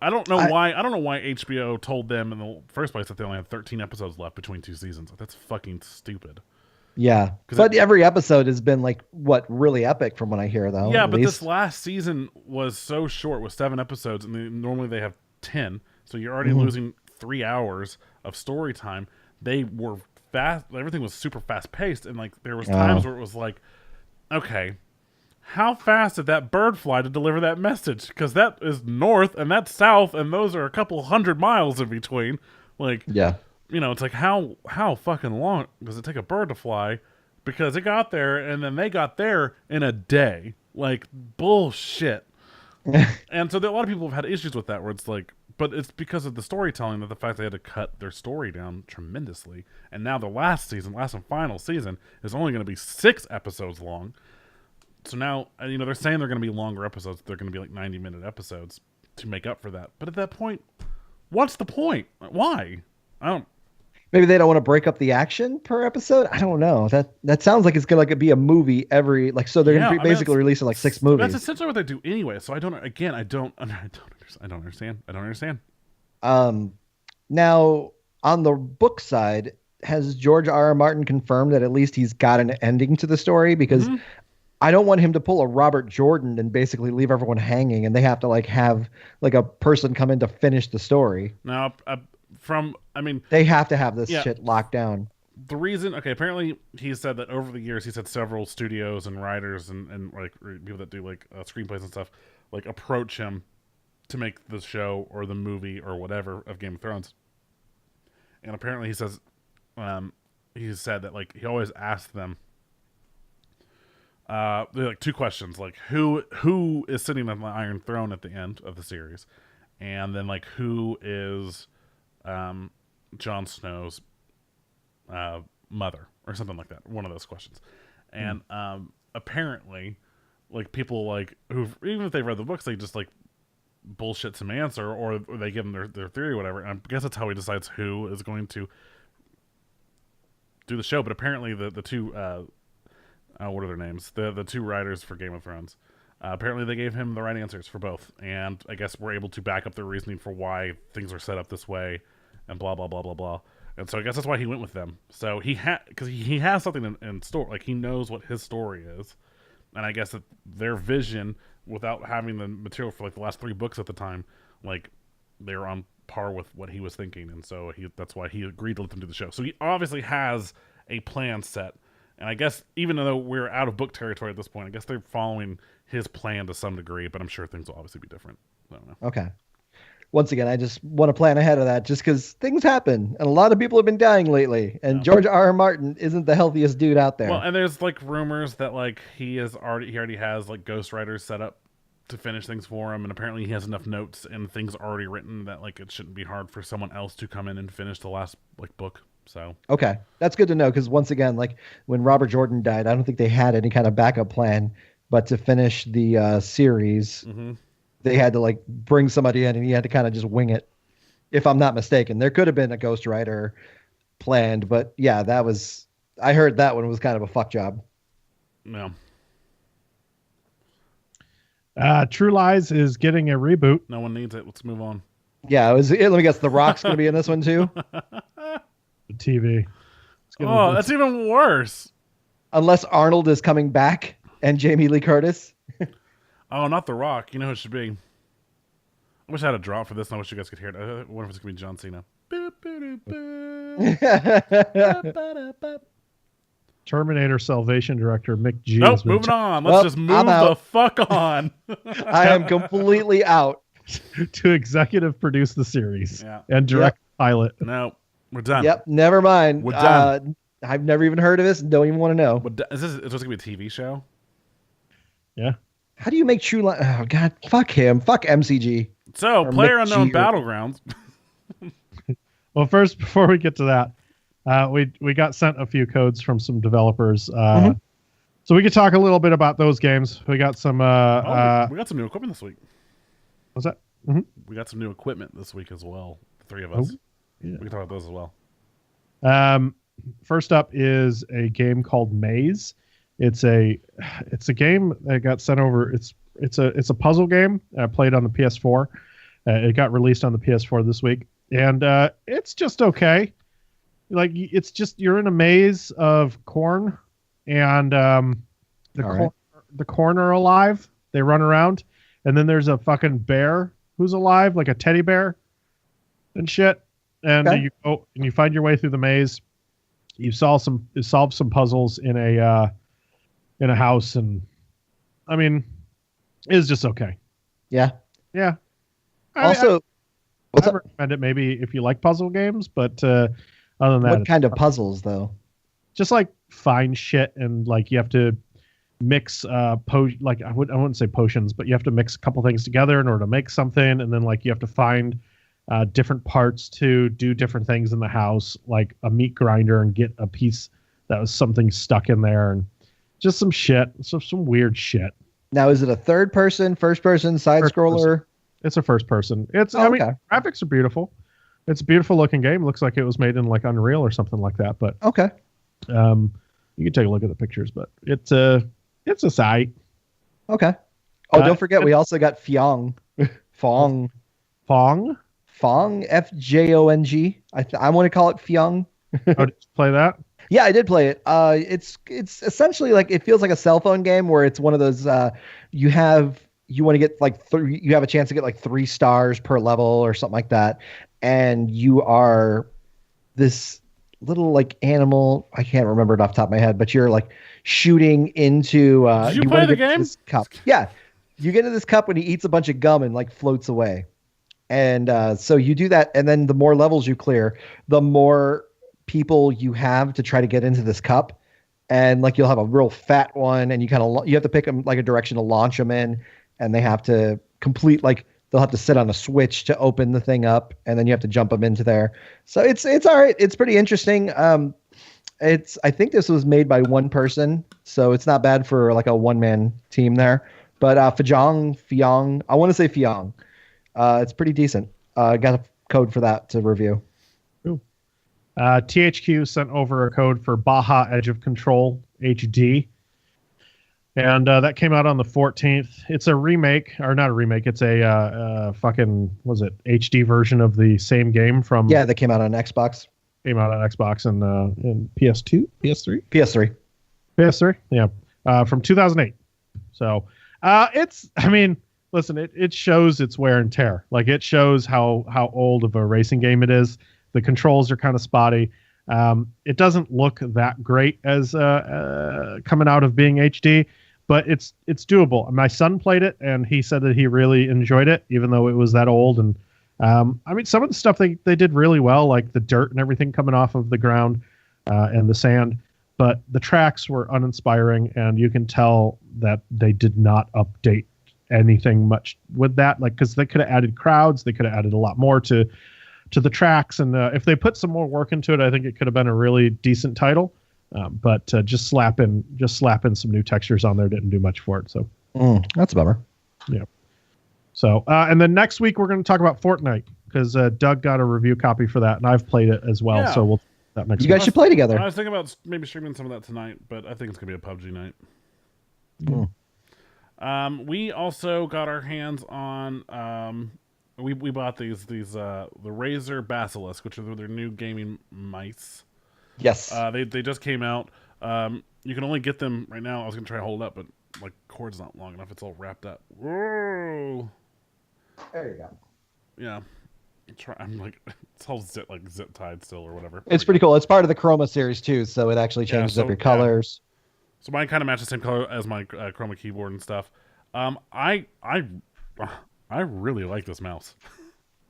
I don't know why HBO told them in the first place that they only had 13 episodes left between 2 seasons. That's fucking stupid. Yeah, but every episode has been like really epic from what I hear, though. Yeah, but this last season was so short with 7 episodes, and normally they have 10. So you're already losing 3 hours of story time. They were fast; everything was super fast paced, and like there was times where it was like, okay, how fast did that bird fly to deliver that message? Because that is north and that's south, and those are a couple 100 miles in between. Like, yeah. You know, it's like how fucking long does it take a bird to fly? Because it got there and then they got there in a day. Like, bullshit. And so a lot of people have had issues with that, where it's like, but it's because of the storytelling, that the fact they had to cut their story down tremendously. And now the last and final season is only going to be 6 episodes long. So now, you know, they're saying they're going to be longer episodes. They're going to be like 90-minute episodes to make up for that. But at that point, what's the point? Why? Maybe they don't want to break up the action per episode. I don't know. That sounds like it's gonna be a movie every so they're gonna be basically releasing like 6 movies. That's essentially what they do anyway. So I don't understand. Now on the book side, has George R. R. Martin confirmed that at least he's got an ending to the story? Because I don't want him to pull a Robert Jordan and basically leave everyone hanging, and they have to have a person come in to finish the story. Now, they have to have this shit locked down. The reason, apparently he said that over the years he's had several studios and writers and like people that do screenplays and stuff approach him to make the show or the movie or whatever of Game of Thrones. And apparently he said that he always asked them they're 2 questions, who is sitting on the Iron Throne at the end of the series, and then who is Jon Snow's mother, or something like that. One of those questions. And apparently, people who, even if they've read the books, they just bullshit some answer, or they give them their theory or whatever. And I guess that's how he decides who is going to do the show. But apparently the 2 what are their names? The 2 writers for Game of Thrones. Apparently they gave him the right answers for both, and I guess we're able to back up their reasoning for why things are set up this way, and blah blah blah blah blah. And so I guess that's why he went with them. So because he has something in store, he knows what his story is, and I guess that their vision, without having the material for the last 3 books at the time, they were on par with what he was thinking, and so that's why he agreed to let them do the show. So he obviously has a plan set. And I guess even though we're out of book territory at this point, I guess they're following his plan to some degree, but I'm sure things will obviously be different. I don't know. Okay. Once again, I just want to plan ahead of that, just because things happen, and a lot of people have been dying lately, and George R. R. Martin isn't the healthiest dude out there. Well, and there's rumors that he already has ghostwriters set up to finish things for him, and apparently he has enough notes and things already written that it shouldn't be hard for someone else to come in and finish the last book. So okay, that's good to know, because once again, when Robert Jordan died, I don't think they had any kind of backup plan. But to finish the series, they had to bring somebody in, and he had to kind of just wing it. If I'm not mistaken, there could have been a ghostwriter planned, but yeah, I heard that one was kind of a fuck job. No. True Lies is getting a reboot. No one needs it. Let's move on. Yeah, let me guess. The Rock's going to be in this one too. The TV. Oh, that's even worse. Unless Arnold is coming back and Jamie Lee Curtis. Oh, not The Rock. You know who it should be. I wish I had a drop for this, and I wish you guys could hear it. I wonder if it's going to be John Cena. Terminator Salvation director Mick G. Nope, has been moving on. Well, Let's just move I'm the out. fuck on. I am completely out. to executive produce the series Yeah. and direct the pilot. No, we're done. Yep, never mind. We're done. I've never even heard of this and don't even want to know. Is this going to be a TV show? Yeah. How do you make True Line? Oh, God, fuck him. Fuck MCG. So, Or Player Mick Unknown G. Battlegrounds. Well, first, before we get to that, we got sent a few codes from some developers. So we could talk a little bit about those games. We got some. We got some new equipment this week. What's that? Mm-hmm. We got some new equipment this week as well. The three of us. Yeah. We can talk about those as well. First up is a game called Maze. It's a game that got sent over. It's a puzzle game. Played on the PS4. It got released on the PS4 this week, and it's just okay. Like it's just you're in a maze of corn, and the corn are alive. They run around, and then there's a fucking bear who's alive, like a teddy bear, and shit. And you go and you find your way through the maze. You solve some puzzles in a house, and I mean, it's just okay. Yeah. Yeah. Also, I'd recommend it maybe if you like puzzle games, but other than that, what kind of puzzles though? just like find shit and like you have to mix like I wouldn't say potions, but you have to mix a couple things together in order to make something, and then like you have to find different parts to do different things in the house, like a meat grinder, and get a piece that was something stuck in there, and just some shit, some weird shit. Now, is it a third person, first person, side scroller? It's a first person. I mean, graphics are beautiful. It's a beautiful looking game. It looks like it was made in like Unreal or something like that. But okay, you can take a look at the pictures. But it's a site. Okay. Oh, don't forget, we also got Fyong, Fong, FJONG. I want to call it Fyong. Oh, did you play that? Yeah, I did play it. It's essentially like it feels like a cell phone game where it's one of those you want to get like you have a chance to get like 3 stars per level or something like that, and you are this little like animal. I can't remember it off the top of my head, but you're like shooting into. Did you play the game? This cup. Yeah, you get into this cup when he eats a bunch of gum and like floats away, and so you do that, and then the more levels you clear, the more people you have to try to get into this cup, and like you'll have a real fat one, and you have to pick them like a direction to launch them in, and they have to complete like they'll have to sit on a switch to open the thing up, and then you have to jump them into there. So it's all right. It's pretty interesting. I think this was made by one person, so it's not bad for like a one-man team there. But Fyong, I want to say Fyong. It's pretty decent. Got a code for that to review. THQ sent over a code for Baja Edge of Control HD, and that came out on the 14th. It's a remake, or not a remake. It's a HD version of the same game from. Yeah, that came out on Xbox. Came out on Xbox and PS2, PS3. Yeah, from 2008. So I mean, listen, it shows its wear and tear. Like it shows how old of a racing game it is. The controls are kind of spotty. It doesn't look that great as coming out of being HD, but it's doable. My son played it, and he said that he really enjoyed it, even though it was that old. And I mean, some of the stuff they did really well, like the dirt and everything coming off of the ground and the sand. But the tracks were uninspiring, and you can tell that they did not update anything much with that. Like, because they could have added crowds, they could have added a lot more to the tracks, and if they put some more work into it, I think it could have been a really decent title. But just slapping some new textures on there didn't do much for it. So that's a bummer. Yeah. So and then next week we're going to talk about Fortnite, because Doug got a review copy for that, and I've played it as well. Yeah. So we'll that next. You guys should play together. I was thinking about maybe streaming some of that tonight, but I think it's gonna be a PUBG night. We also got our hands on. We bought these the Razer Basilisk, which are their new gaming mice. Yes. They just came out. You can only get them right now. I was gonna try to hold it up, but like cord's not long enough. It's all wrapped up. Whoa. There you go. Yeah. I'm like, it's all zip tied still or whatever. It's pretty cool. It's part of the Chroma series too, so it actually changes up your colors. So mine kind of matches the same color as my Chroma keyboard and stuff. I really like this mouse.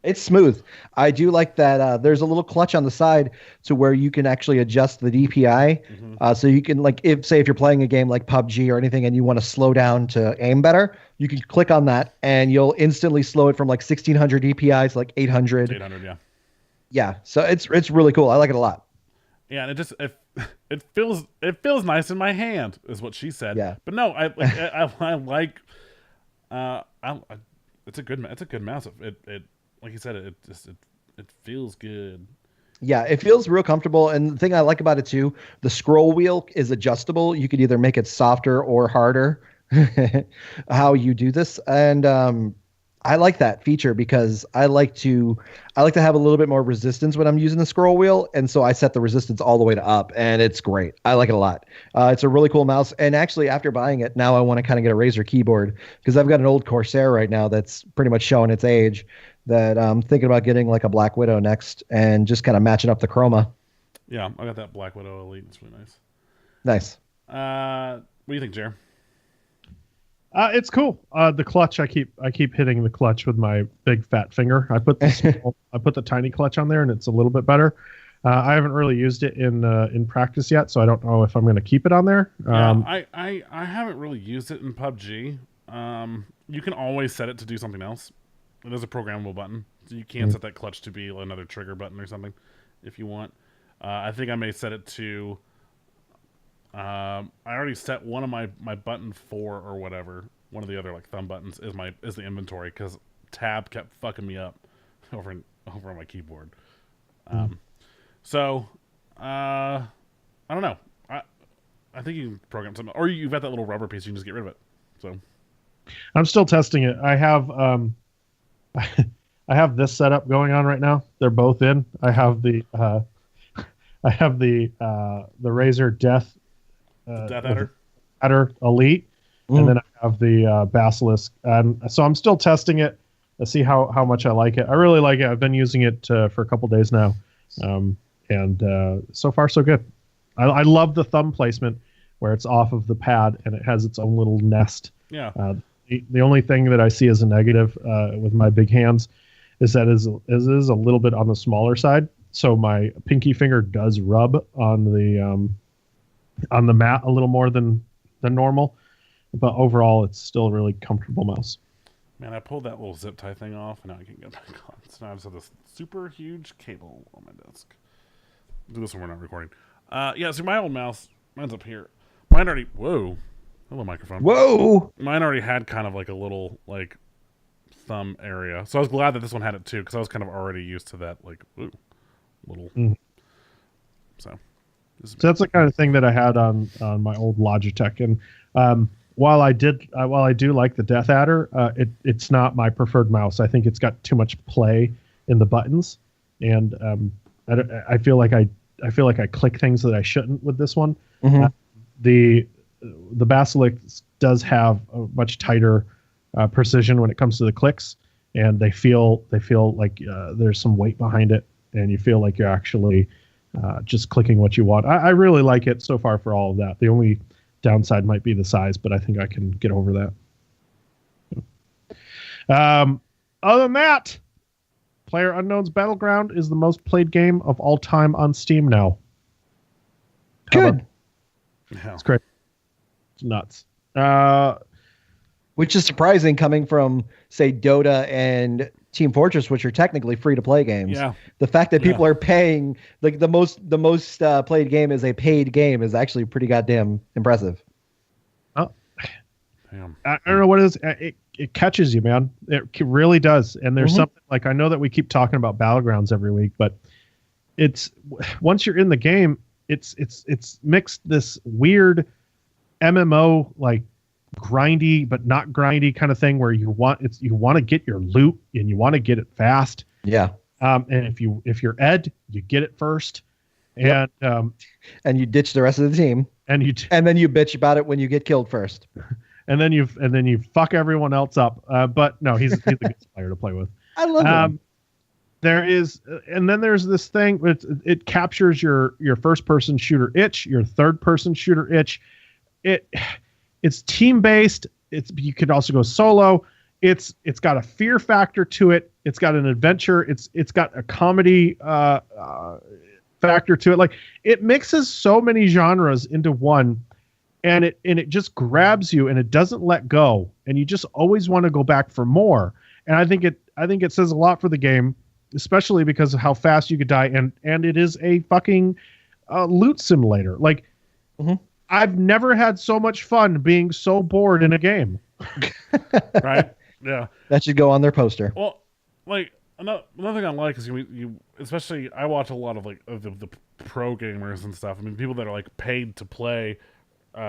It's smooth. I do like that. There's a little clutch on the side to where you can actually adjust the DPI. So you can, like, if you're playing a game like PUBG or anything and you want to slow down to aim better, you can click on that and you'll instantly slow it from like 1600 DPI to like 800. 800, yeah. Yeah. So it's really cool. I like it a lot. Yeah, and it feels nice in my hand, is what she said. Yeah. But no, I like. It's a good mouse. It like you said, it feels good. Yeah, it feels real comfortable. And the thing I like about it too, the scroll wheel is adjustable. You could either make it softer or harder, how you do this. And I like that feature because I like to have a little bit more resistance when I'm using the scroll wheel, and so I set the resistance all the way to up, and it's great. I like it a lot. It's a really cool mouse, and actually after buying it, now I want to kind of get a Razer keyboard because I've got an old Corsair right now that's pretty much showing its age. That I'm thinking about getting like a Black Widow next, and just kind of matching up the chroma. Yeah, I got that Black Widow Elite. It's really nice. Nice. What do you think, Jer? It's cool. The clutch, I keep hitting the clutch with my big fat finger. I put the tiny clutch on there, and it's a little bit better. I haven't really used it in practice yet, so I don't know if I'm going to keep it on there. I haven't really used it in PUBG. You can always set it to do something else. It is a programmable button, so you can set that clutch to be another trigger button or something if you want. I think I may set it to. I already set one of my button 4 or whatever. One of the other like thumb buttons is the inventory because tab kept fucking me up over on my keyboard. So I don't know. I think you can program something, or you've got that little rubber piece. You can just get rid of it. So I'm still testing it. I have I have this setup going on right now. They're both in. I have the Razer Death Adder Elite, and then I have the Basilisk. So I'm still testing it to see how much I like it. I really like it. I've been using it for a couple days now, and so far so good. I love the thumb placement where it's off of the pad and it has its own little nest. Yeah. The only thing that I see as a negative with my big hands is that it is a little bit on the smaller side. So my pinky finger does rub on the mat a little more than normal, but overall it's still a really comfortable mouse. Man, I pulled that little zip tie thing off, and now I can get back on. So now I just have this super huge cable on my desk. Do this when we're not recording. Yeah, so my old mouse, mine's up here. Mine already. Whoa. Hello, microphone. Whoa! Mine already had kind of like a little like thumb area, so I was glad that this one had it too, because I was kind of already used to that like little. So that's the kind of thing that I had on my old Logitech, and while I do like the Death Adder, it's not my preferred mouse. I think it's got too much play in the buttons, and I feel like I click things that I shouldn't with this one. The Basilisk does have a much tighter precision when it comes to the clicks, and they feel like there's some weight behind it, and you feel like you're actually just clicking what you want. I really like it so far for all of that. The only downside might be the size, but I think I can get over that. Other than that, PlayerUnknown's Battleground is the most played game of all time on Steam now. Good. It's great. It's nuts. Which is surprising coming from, say, Dota and Team Fortress, which are technically free-to-play games. Yeah. The fact that people are paying, like the most played game is a paid game, is actually pretty goddamn impressive. Oh, damn. I don't know what it is. It catches you, man. It really does. And there's something like, I know that we keep talking about Battlegrounds every week, but it's once you're in the game, it's mixed this weird MMO like grindy but not grindy kind of thing where you want to get your loot and you want to get it fast. Yeah. And if you're Ed, you get it first, and and you ditch the rest of the team, and then you bitch about it when you get killed first, and then you fuck everyone else up. But no, he's a good player to play with. I love him. there is, and then there's this thing. It captures your first person shooter itch, your third person shooter itch. It's team based. You could also go solo. It's got a fear factor to it. It's got an adventure. It's got a comedy factor to it. Like, it mixes so many genres into one, and it just grabs you, and it doesn't let go, and you just always want to go back for more. And I think it says a lot for the game, especially because of how fast you could die, and it is a fucking loot simulator. Like, I've never had so much fun being so bored in a game. Right? Yeah. That should go on their poster. Well, like, another thing I like is you especially, I watch a lot of like of the pro gamers and stuff. I mean, people that are like paid to play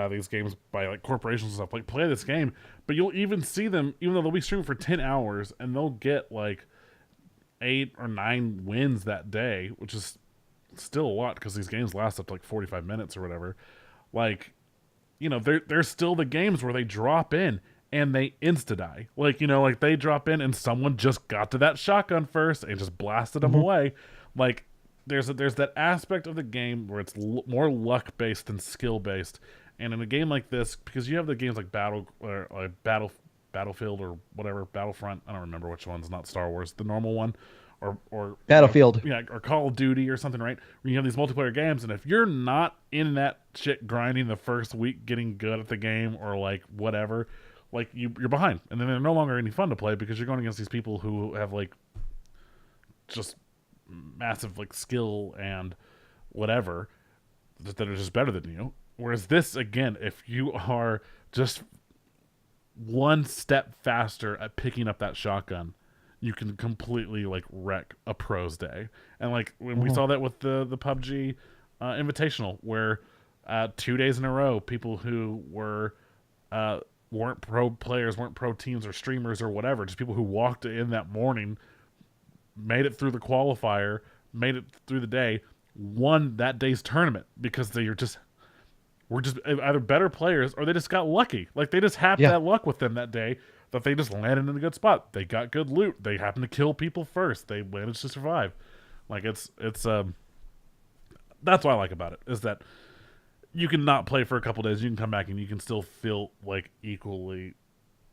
these games by like corporations and stuff, like play this game, but you'll even see them, even though they'll be streaming for 10 hours and they'll get like 8 or 9 wins that day, which is still a lot because these games last up to like 45 minutes or whatever. Like, you know, there's still the games where they drop in and they insta-die. Like, you know, like they drop in and someone just got to that shotgun first and just blasted them away. Like, there's that aspect of the game where it's more luck-based than skill-based. And in a game like this, because you have the games like Battlefield or whatever, Battlefront, I don't remember which one's not Star Wars, the normal one, or Battlefield. yeah, or Call of Duty or something, right? Where you have these multiplayer games, and if you're not in that shit grinding the first week, getting good at the game, or like whatever, like you're behind, and then they're no longer any fun to play because you're going against these people who have like just massive like skill and whatever that are just better than you. Whereas this, again, if you are just one step faster at picking up that shotgun, you can completely like wreck a pro's day. And like when we saw that with the PUBG Invitational, where 2 days in a row, people who were weren't pro players, weren't pro teams or streamers or whatever, just people who walked in that morning, made it through the qualifier, made it through the day, won that day's tournament because were just either better players or they just got lucky. Like they just happened that luck with them that day that they just landed in a good spot. They got good loot. They happened to kill people first. They managed to survive. Like it's that's what I like about it, is that you can not play for a couple days. You can come back and you can still feel like equally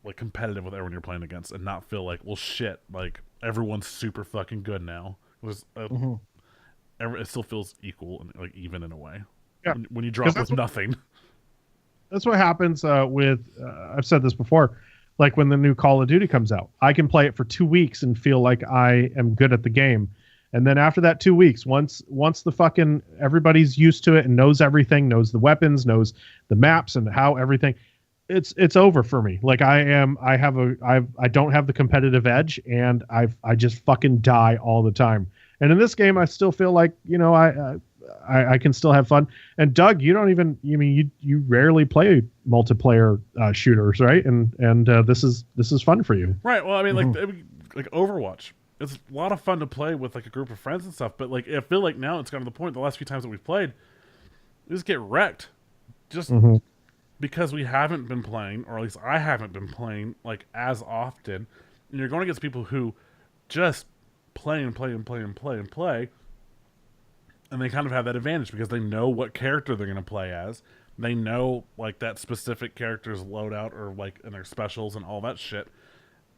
like competitive with everyone you're playing against, and not feel like, well, shit, like everyone's super fucking good now. It still feels equal and like even in a way. Yeah. When you drop with nothing. That's what happens with. I've said this before. Like when the new Call of Duty comes out, I can play it for 2 weeks and feel like I am good at the game. And then after that 2 weeks, once the fucking everybody's used to it and knows everything, knows the weapons, knows the maps and how everything, it's over for me. Like I don't have the competitive edge, and I just fucking die all the time. And in this game, I still feel like, you know, I can still have fun. And Doug, you rarely play multiplayer shooters, right? And this is fun for you, right? Well, I mean, like Overwatch, it's a lot of fun to play with like a group of friends and stuff. But like, I feel like now it's gotten to the point, the last few times that we've played, we just get wrecked, just because we haven't been playing, or at least I haven't been playing like as often. And you're going against people who just play and play and play and play and play. And they kind of have that advantage because they know what character they're going to play as. They know like that specific character's loadout or like in their specials and all that shit.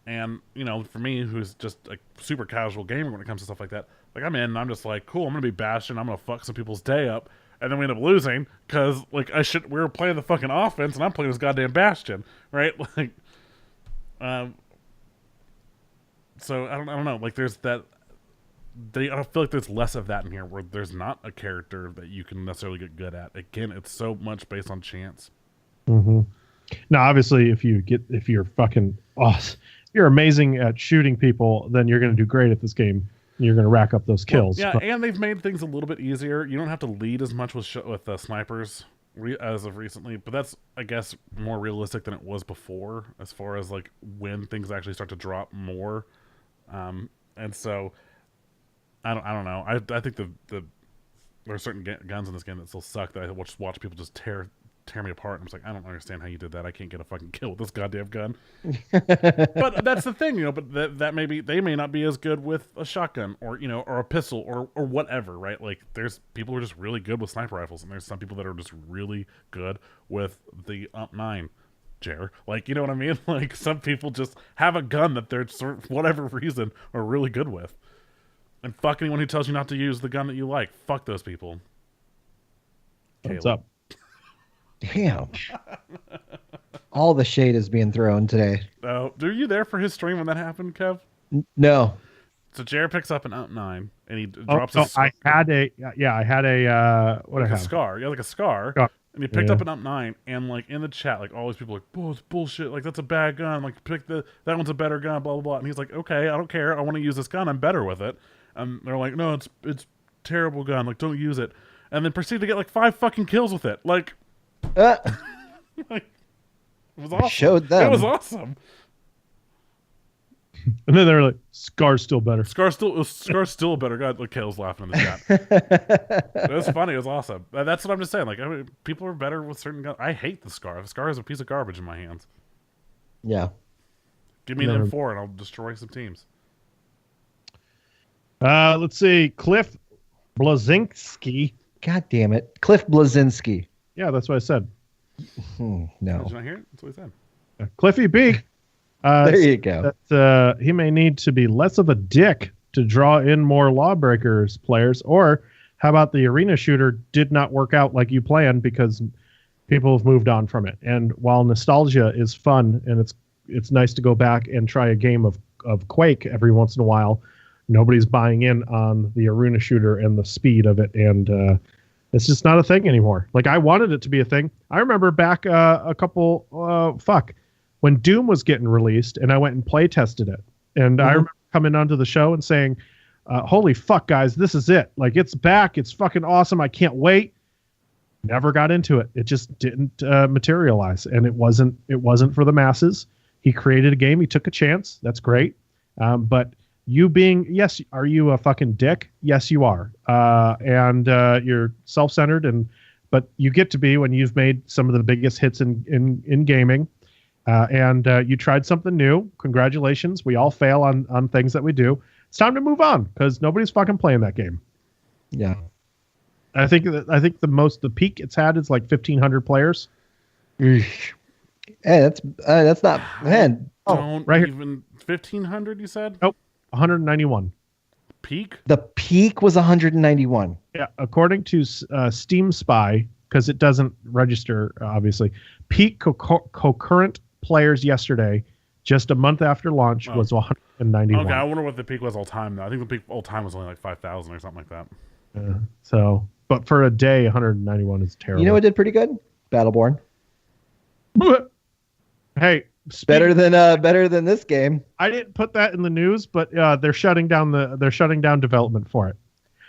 And, you know, for me, who's just a super casual gamer when it comes to stuff like that, like I'm in and I'm just like, cool, I'm going to be Bastion. I'm going to fuck some people's day up. And then we end up losing because like we were playing the fucking offense and I'm playing this goddamn Bastion, right? Like, so I don't know. Like there's that. I don't feel like there's less of that in here, where there's not a character that you can necessarily get good at. Again, it's so much based on chance. Now, obviously, if you're fucking awesome, you're amazing at shooting people, then you're going to do great at this game. You're going to rack up those kills. Well, yeah, and they've made things a little bit easier. You don't have to lead as much with snipers as of recently, but that's, I guess, more realistic than it was before, as far as like when things actually start to drop more. And so I don't know. I think there are certain guns in this game that still suck, that I just watch people just tear tear me apart. And I was like, I don't understand how you did that. I can't get a fucking kill with this goddamn gun. But that's the thing, but that they may not be as good with a shotgun or a pistol or whatever, right? Like there's people who are just really good with sniper rifles, and there's some people that are just really good with the UMP9. Like, you know what I mean? Like, some people just have a gun that they're, for whatever reason, are really good with. And fuck anyone who tells you not to use the gun that you like. Fuck those people. What's up? Damn. All the shade is being thrown today. Oh, were you there for his stream when that happened, Kev? No. So Jared picks up an UMP9 and he drops a I had a a scar. Yeah, like a scar. Oh, and he picked up an UMP9 and like in the chat, like all these people are like, oh, it's bullshit. Like that's a bad gun. Like that one's a better gun. Blah blah blah. And he's like, okay, I don't care. I want to use this gun. I'm better with it. And they're like, no, it's terrible gun. Like don't use it. And then proceed to get like 5 fucking kills with it. Like, like it was awesome. Showed them. It was awesome. And then they're like, Scar's still better. Scar's still a better guy. Like Kale's laughing in the chat. It was funny. It was awesome. That's what I'm just saying. Like, I mean, people are better with certain guns. I hate the Scar. The Scar is a piece of garbage in my hands. Yeah. Give me an M4 and I'll destroy some teams. Let's see. Cliff Blazinski. God damn it. Cliff Blazinski. Yeah, that's what I said. No. Did you not hear it? That's what he said. Cliffy B. There you go. That, he may need to be less of a dick to draw in more Lawbreakers players, or how about the arena shooter did not work out like you planned because people have moved on from it. And while nostalgia is fun and it's nice to go back and try a game of Quake every once in a while, nobody's buying in on the arena shooter and the speed of it, and it's just not a thing anymore. Like, I wanted it to be a thing. I remember back when Doom was getting released, and I went and play tested it, and I remember coming onto the show and saying, holy fuck, guys, this is it. Like, it's back. It's fucking awesome. I can't wait. Never got into it. It just didn't materialize, and it wasn't for the masses. He created a game. He took a chance. That's great. But you yes, are you a fucking dick? Yes, you are. And you're self-centered, but you get to be when you've made some of the biggest hits in gaming. And you tried something new. Congratulations. We all fail on things that we do. It's time to move on because nobody's fucking playing that game. Yeah. I think the peak it's had is like 1,500 players. Hey, that's not, man. Don't right here. even 1,500. You said? Nope, 191. Peak. The peak was 191. Yeah, according to Steam Spy, because it doesn't register obviously. Peak concurrent players yesterday, just a month after launch, was 191. Okay, I wonder what the peak was all time though. I think the peak all time was only like 5,000 or something like that. But for a day, 191 is terrible. You know what did pretty good? Battleborn. Hey, better than this game. I didn't put that in the news, but they're shutting down development for it.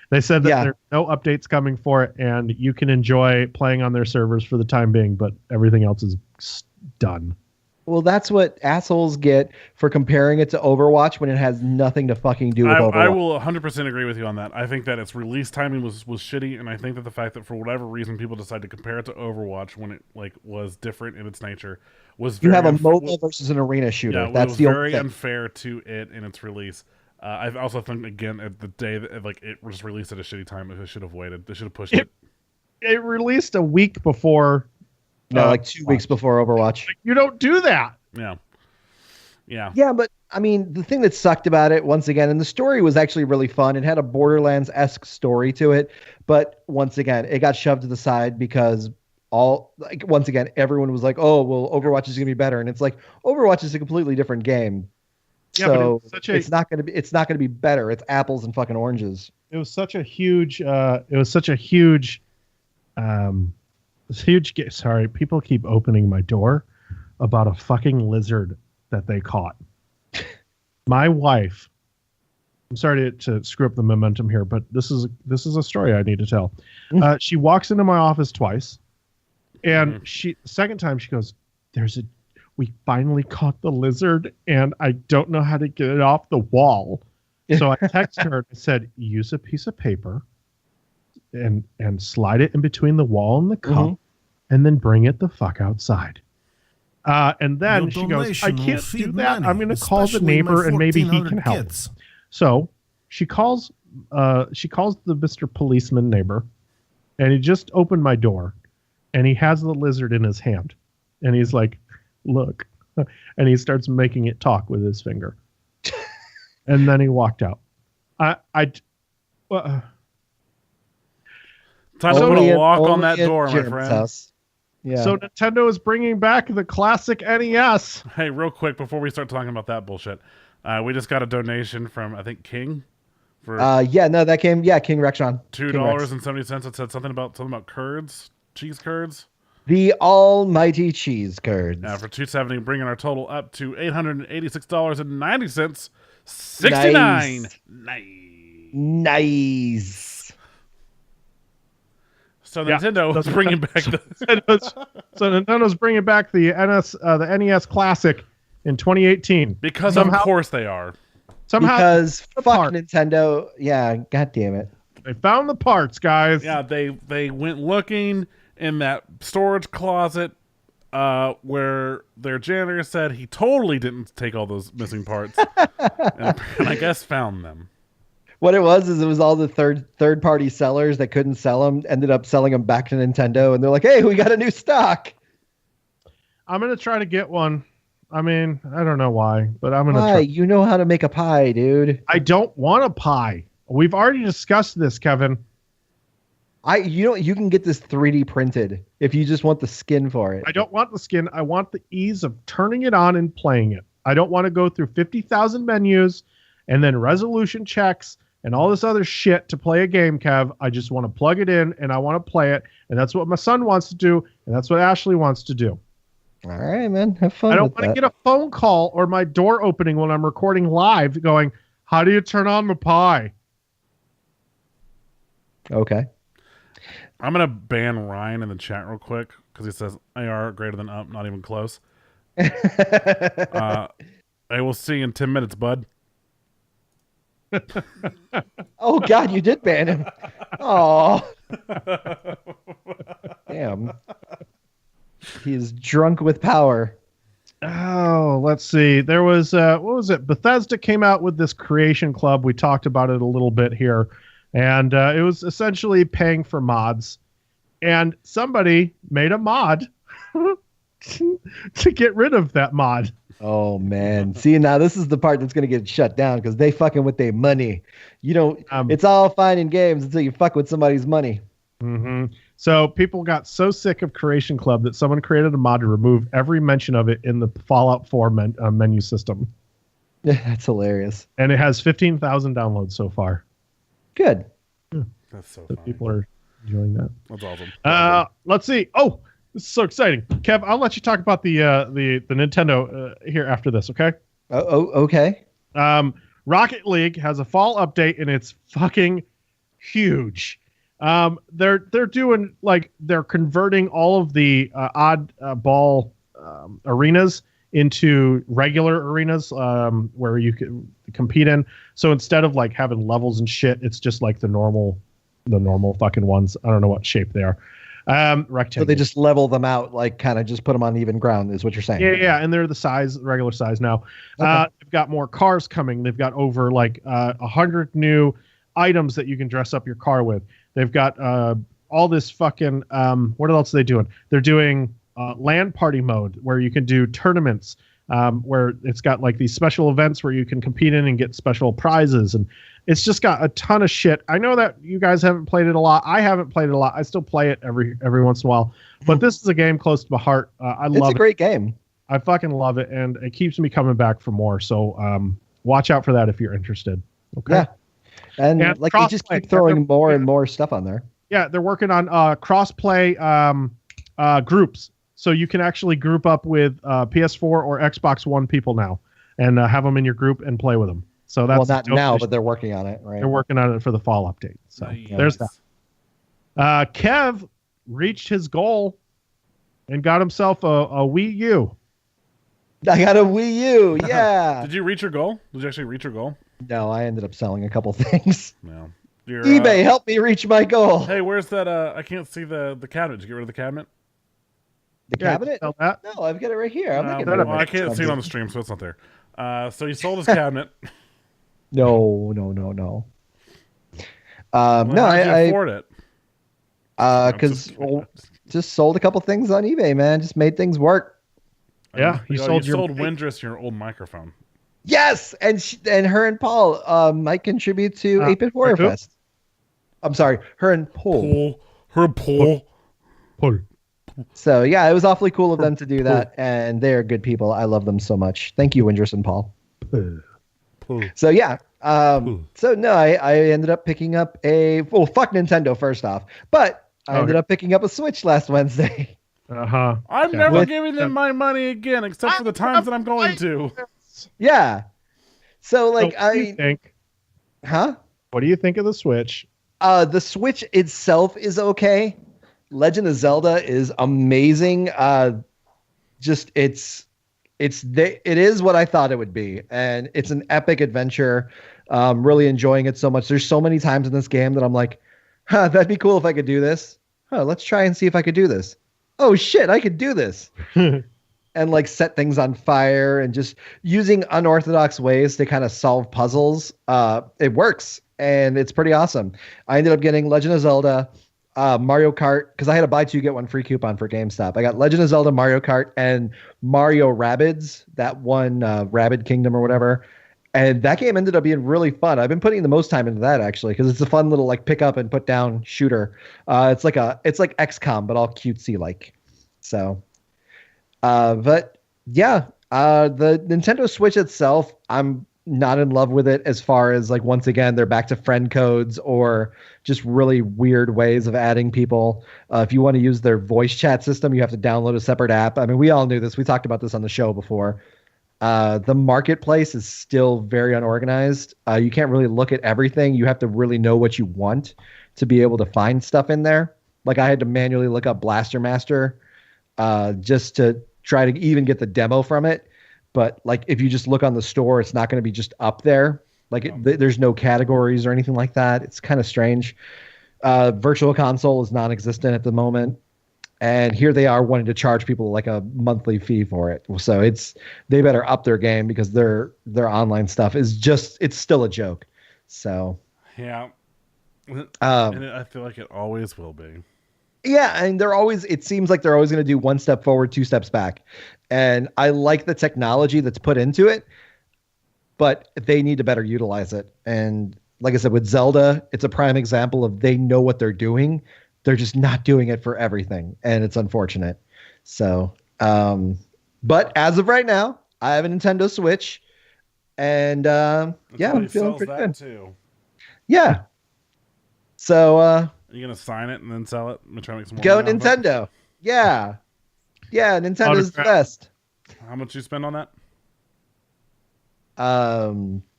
They said that there's no updates coming for it, and you can enjoy playing on their servers for the time being, but everything else is done. Well, that's what assholes get for comparing it to Overwatch when it has nothing to fucking do with Overwatch. I will 100% agree with you on that. I think that its release timing was shitty, and I think that the fact that for whatever reason people decided to compare it to Overwatch when it was different in its nature was very you have a mobile versus an arena shooter. Yeah, that's was the very thing. Unfair to it in its release. I also think again at the day that it was released at a shitty time. They should have waited. They should have pushed it. It released a week before. No, like 2 weeks before Overwatch. You don't do that. Yeah, but I mean, the thing that sucked about it, once again, and the story was actually really fun. It had a Borderlands-esque story to it, but once again, it got shoved to the side because once again, everyone was like, "Oh, well, Overwatch is going to be better," and it's like Overwatch is a completely different game. Yeah, so it's not going to be better. It's apples and fucking oranges. It was such a huge. Sorry, people keep opening my door about a fucking lizard that they caught. My wife. I'm sorry to screw up the momentum here, but this is a story I need to tell. She walks into my office twice, and second time she goes, we finally caught the lizard, and I don't know how to get it off the wall. So I texted her and I said, use a piece of paper and slide it in between the wall and the cup and then bring it the fuck outside. And then Your she goes, I donation will can't feed do that. many, I'm going to call the especially my neighbor and maybe he 1,400 can help. kids. So she calls the Mr. Policeman neighbor, and he just opened my door, and he has the lizard in his hand, and he's like, look, and he starts making it talk with his finger. And then he walked out. Time to put a lock on that door, my friend. House. Yeah. So Nintendo is bringing back the classic NES. Hey, real quick before we start talking about that bullshit, we just got a donation from I think King for that came. Yeah, King Rexon. $2.70. It said something about curds, cheese curds. The almighty cheese curds. For $2.70, bringing our total up to $886.90. 69. Nice. So Nintendo is bringing back the Nintendo's bringing back the NES Classic in 2018 because of course they are. Because fuck Nintendo. Yeah, god damn it. They found the parts, guys. Yeah, they went looking in that storage closet where their janitor said he totally didn't take all those missing parts, and I guess found them. What it was all the third party sellers that couldn't sell them ended up selling them back to Nintendo, and they're like, "Hey, we got a new stock." I'm gonna try to get one. I mean, I don't know why, but I'm gonna try. You know how to make a pie, dude. I don't want a pie. We've already discussed this, Kevin. You can get this 3D printed if you just want the skin for it. I don't want the skin. I want the ease of turning it on and playing it. I don't want to go through 50,000 menus and then resolution checks and all this other shit to play a game, Kev. I just want to plug it in and I want to play it. And that's what my son wants to do. And that's what Ashley wants to do. All right, man. Have fun. I don't want to get a phone call or my door opening when I'm recording live going, how do you turn on the pie? Okay. I'm going to ban Ryan in the chat real quick because he says AR greater than up, not even close. I will see you in 10 minutes, bud. Oh, God, you did ban him. Oh. Damn. He's drunk with power. Oh, let's see. There was, what was it? Bethesda came out with this Creation Club. We talked about it a little bit here. And it was essentially paying for mods. And somebody made a mod to get rid of that mod. Oh, man. See, now this is the part that's going to get shut down because they fucking with their money. You don't, it's all fine in games until you fuck with somebody's money. Mm-hmm. So people got so sick of Creation Club that someone created a mod to remove every mention of it in the Fallout 4 menu system. That's hilarious. And it has 15,000 downloads so far. Good. Yeah. That's so funny. People are enjoying that. That's awesome. Let's see. Oh, this is so exciting. Kev, I'll let you talk about the Nintendo here after this, okay? Okay. Rocket League has a fall update and it's fucking huge. They're doing they're converting all of the odd ball arenas into regular arenas where you can compete in. So instead of having levels and shit, it's just like the normal fucking ones. I don't know what shape they are. Rectangle. So they just level them out, kind of just put them on even ground, is what you're saying. Yeah, and they're the regular size now. Okay. They've got more cars coming. They've got over 100 new items that you can dress up your car with. They've got all this fucking what else are they doing? They're doing LAN party mode where you can do tournaments where it's got these special events where you can compete in and get special prizes, and it's just got a ton of shit. I know that you guys haven't played it a lot. I haven't played it a lot. I still play it every once in a while, but this is a game close to my heart. I love it. It's a great game. I fucking love it, and it keeps me coming back for more. So watch out for that if you're interested. Okay. Yeah. And they just keep throwing more and more stuff on there. Yeah, they're working on cross-play groups. So you can actually group up with PS4 or Xbox One people now and have them in your group and play with them. So that's not now, but they're working on it, right? They're working on it for the fall update. So there's that. Kev reached his goal and got himself a Wii U. I got a Wii U, yeah. Did you reach your goal? Did you actually reach your goal? No, I ended up selling a couple things. No. eBay, help me reach my goal. Hey, where's that? I can't see the cabinet. Did you get rid of the cabinet? The Yeah, cabinet? sell that. No, I've got it right here. I'm not Well, getting rid of I it. can't see it on the stream, so it's not there. So he sold his cabinet. No. Well, No, how'd you I afford it? I'm because just kidding. just sold a couple things on eBay, man. Just made things work. Yeah, you you sold sold Windress your old microphone. Yes, and her and Paul might contribute to 8-Bit Horror who? Fest. I'm sorry, her and Paul. Pull. Pull. So yeah, it was awfully cool of them to do that, and they're good people. I love them so much. Thank you, Windress and Paul. Pull. So yeah, so no, I ended up picking up fuck Nintendo first off, but I ended up picking up a Switch last Wednesday. Uh-huh. I'm Yeah. never giving them my money again, except for the times that I'm going to. Yeah. So like what do you think? huh? What do you think of the Switch? The Switch itself is okay. Legend of Zelda is amazing. It is what I thought it would be, and it's an epic adventure. Really enjoying it so much. There's so many times in this game that I'm like, that'd be cool if I could do this. Let's try and see if I could do this. Oh shit, I could do this. And like set things on fire and just using unorthodox ways to kind of solve puzzles. It works and it's pretty awesome. I ended up getting Legend of Zelda, Mario Kart, because I had a buy two get one free coupon for GameStop. I got Legend of Zelda, Mario Kart, and Mario Rabbids, that one Rabbid Kingdom or whatever. And that game ended up being really fun. I've been putting the most time into that actually because it's a fun little like pick up and put down shooter. It's like XCOM but all cutesy like. So, but yeah, the Nintendo Switch itself, I'm not in love with it as far as like once again they're back to friend codes or just really weird ways of adding people. If you want to use their voice chat system, you have to download a separate app. I mean, we all knew this. We talked about this on the show before. The marketplace is still very unorganized. You can't really look at everything. You have to really know what you want to be able to find stuff in there. Like I had to manually look up Blaster Master just to try to even get the demo from it. But like if you just look on the store, it's not going to be just up there. Like there's no categories or anything like that. It's kind of strange. Virtual Console is non-existent at the moment. And here they are wanting to charge people like a monthly fee for it. So they better up their game because their online stuff is it's still a joke. So Yeah. And I feel like it always will be. Yeah, and it seems like they're always going to do one step forward, two steps back. And I like the technology that's put into it, but they need to better utilize it. And like I said, with Zelda, it's a prime example of they know what they're doing. They're just not doing it for everything, and it's unfortunate. So, but as of right now, I have a Nintendo Switch, and I'm feeling pretty good too. Yeah. So, are you gonna sign it and then sell it? And try to make some more go money off of it? Nintendo. Yeah, Nintendo's the best. How much you spend on that?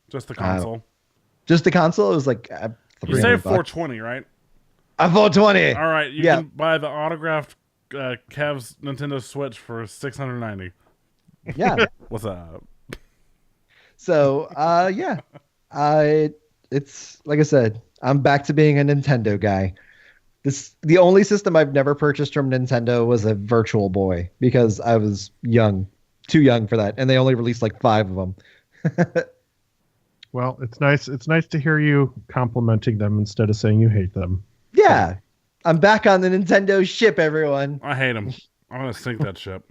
Just the I don't- console. Just the console. It was like You saved $420, right? I'm 420. All right, you can buy the autographed Kev's Nintendo Switch for $690. Yeah. What's up? So, it's like I said, I'm back to being a Nintendo guy. The only system I've never purchased from Nintendo was a Virtual Boy because I was too young for that, and they only released like 5 of them. Well, it's nice. It's nice to hear you complimenting them instead of saying you hate them. Yeah, I'm back on the Nintendo ship, everyone. I hate them. I'm gonna sink that ship.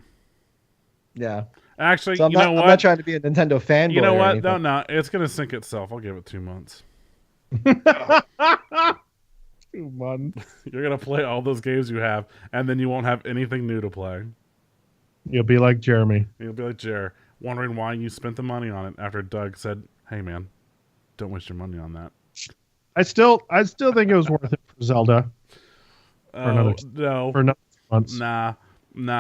Yeah. Actually, So I'm know what? I'm not trying to be a Nintendo fanboy. You know or what? anything. No, it's gonna sink itself. I'll give it 2 months. 2 months. You're gonna play all those games you have, and then you won't have anything new to play. You'll be like Jeremy. You'll be like Jer, wondering why you spent the money on it after Doug said, "Hey, man, don't waste your money on that." I still think it was worth it for Zelda. No. For another 2 months. Nah.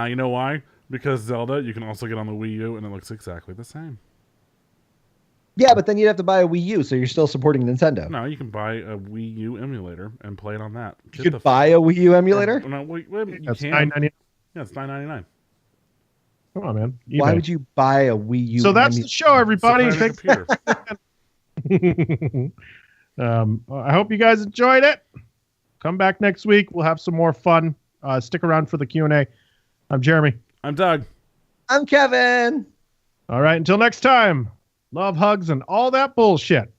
You know why? Because Zelda, you can also get on the Wii U, and it looks exactly the same. Yeah, but then you'd have to buy a Wii U, so you're still supporting Nintendo. No, you can buy a Wii U emulator and play it on that. You could buy a Wii U emulator? No, wait, you That's can. $9.99. Yeah, it's $9.99. Oh, Come on, man. Why eBay. would you buy a Wii U? So that's the show, everybody. It's a computer. I hope you guys enjoyed it. Come back next week. We'll have some more fun. Stick around for the Q&A. I'm Jeremy. I'm Doug. I'm Kevin. All right, until next time, love, hugs, and all that bullshit.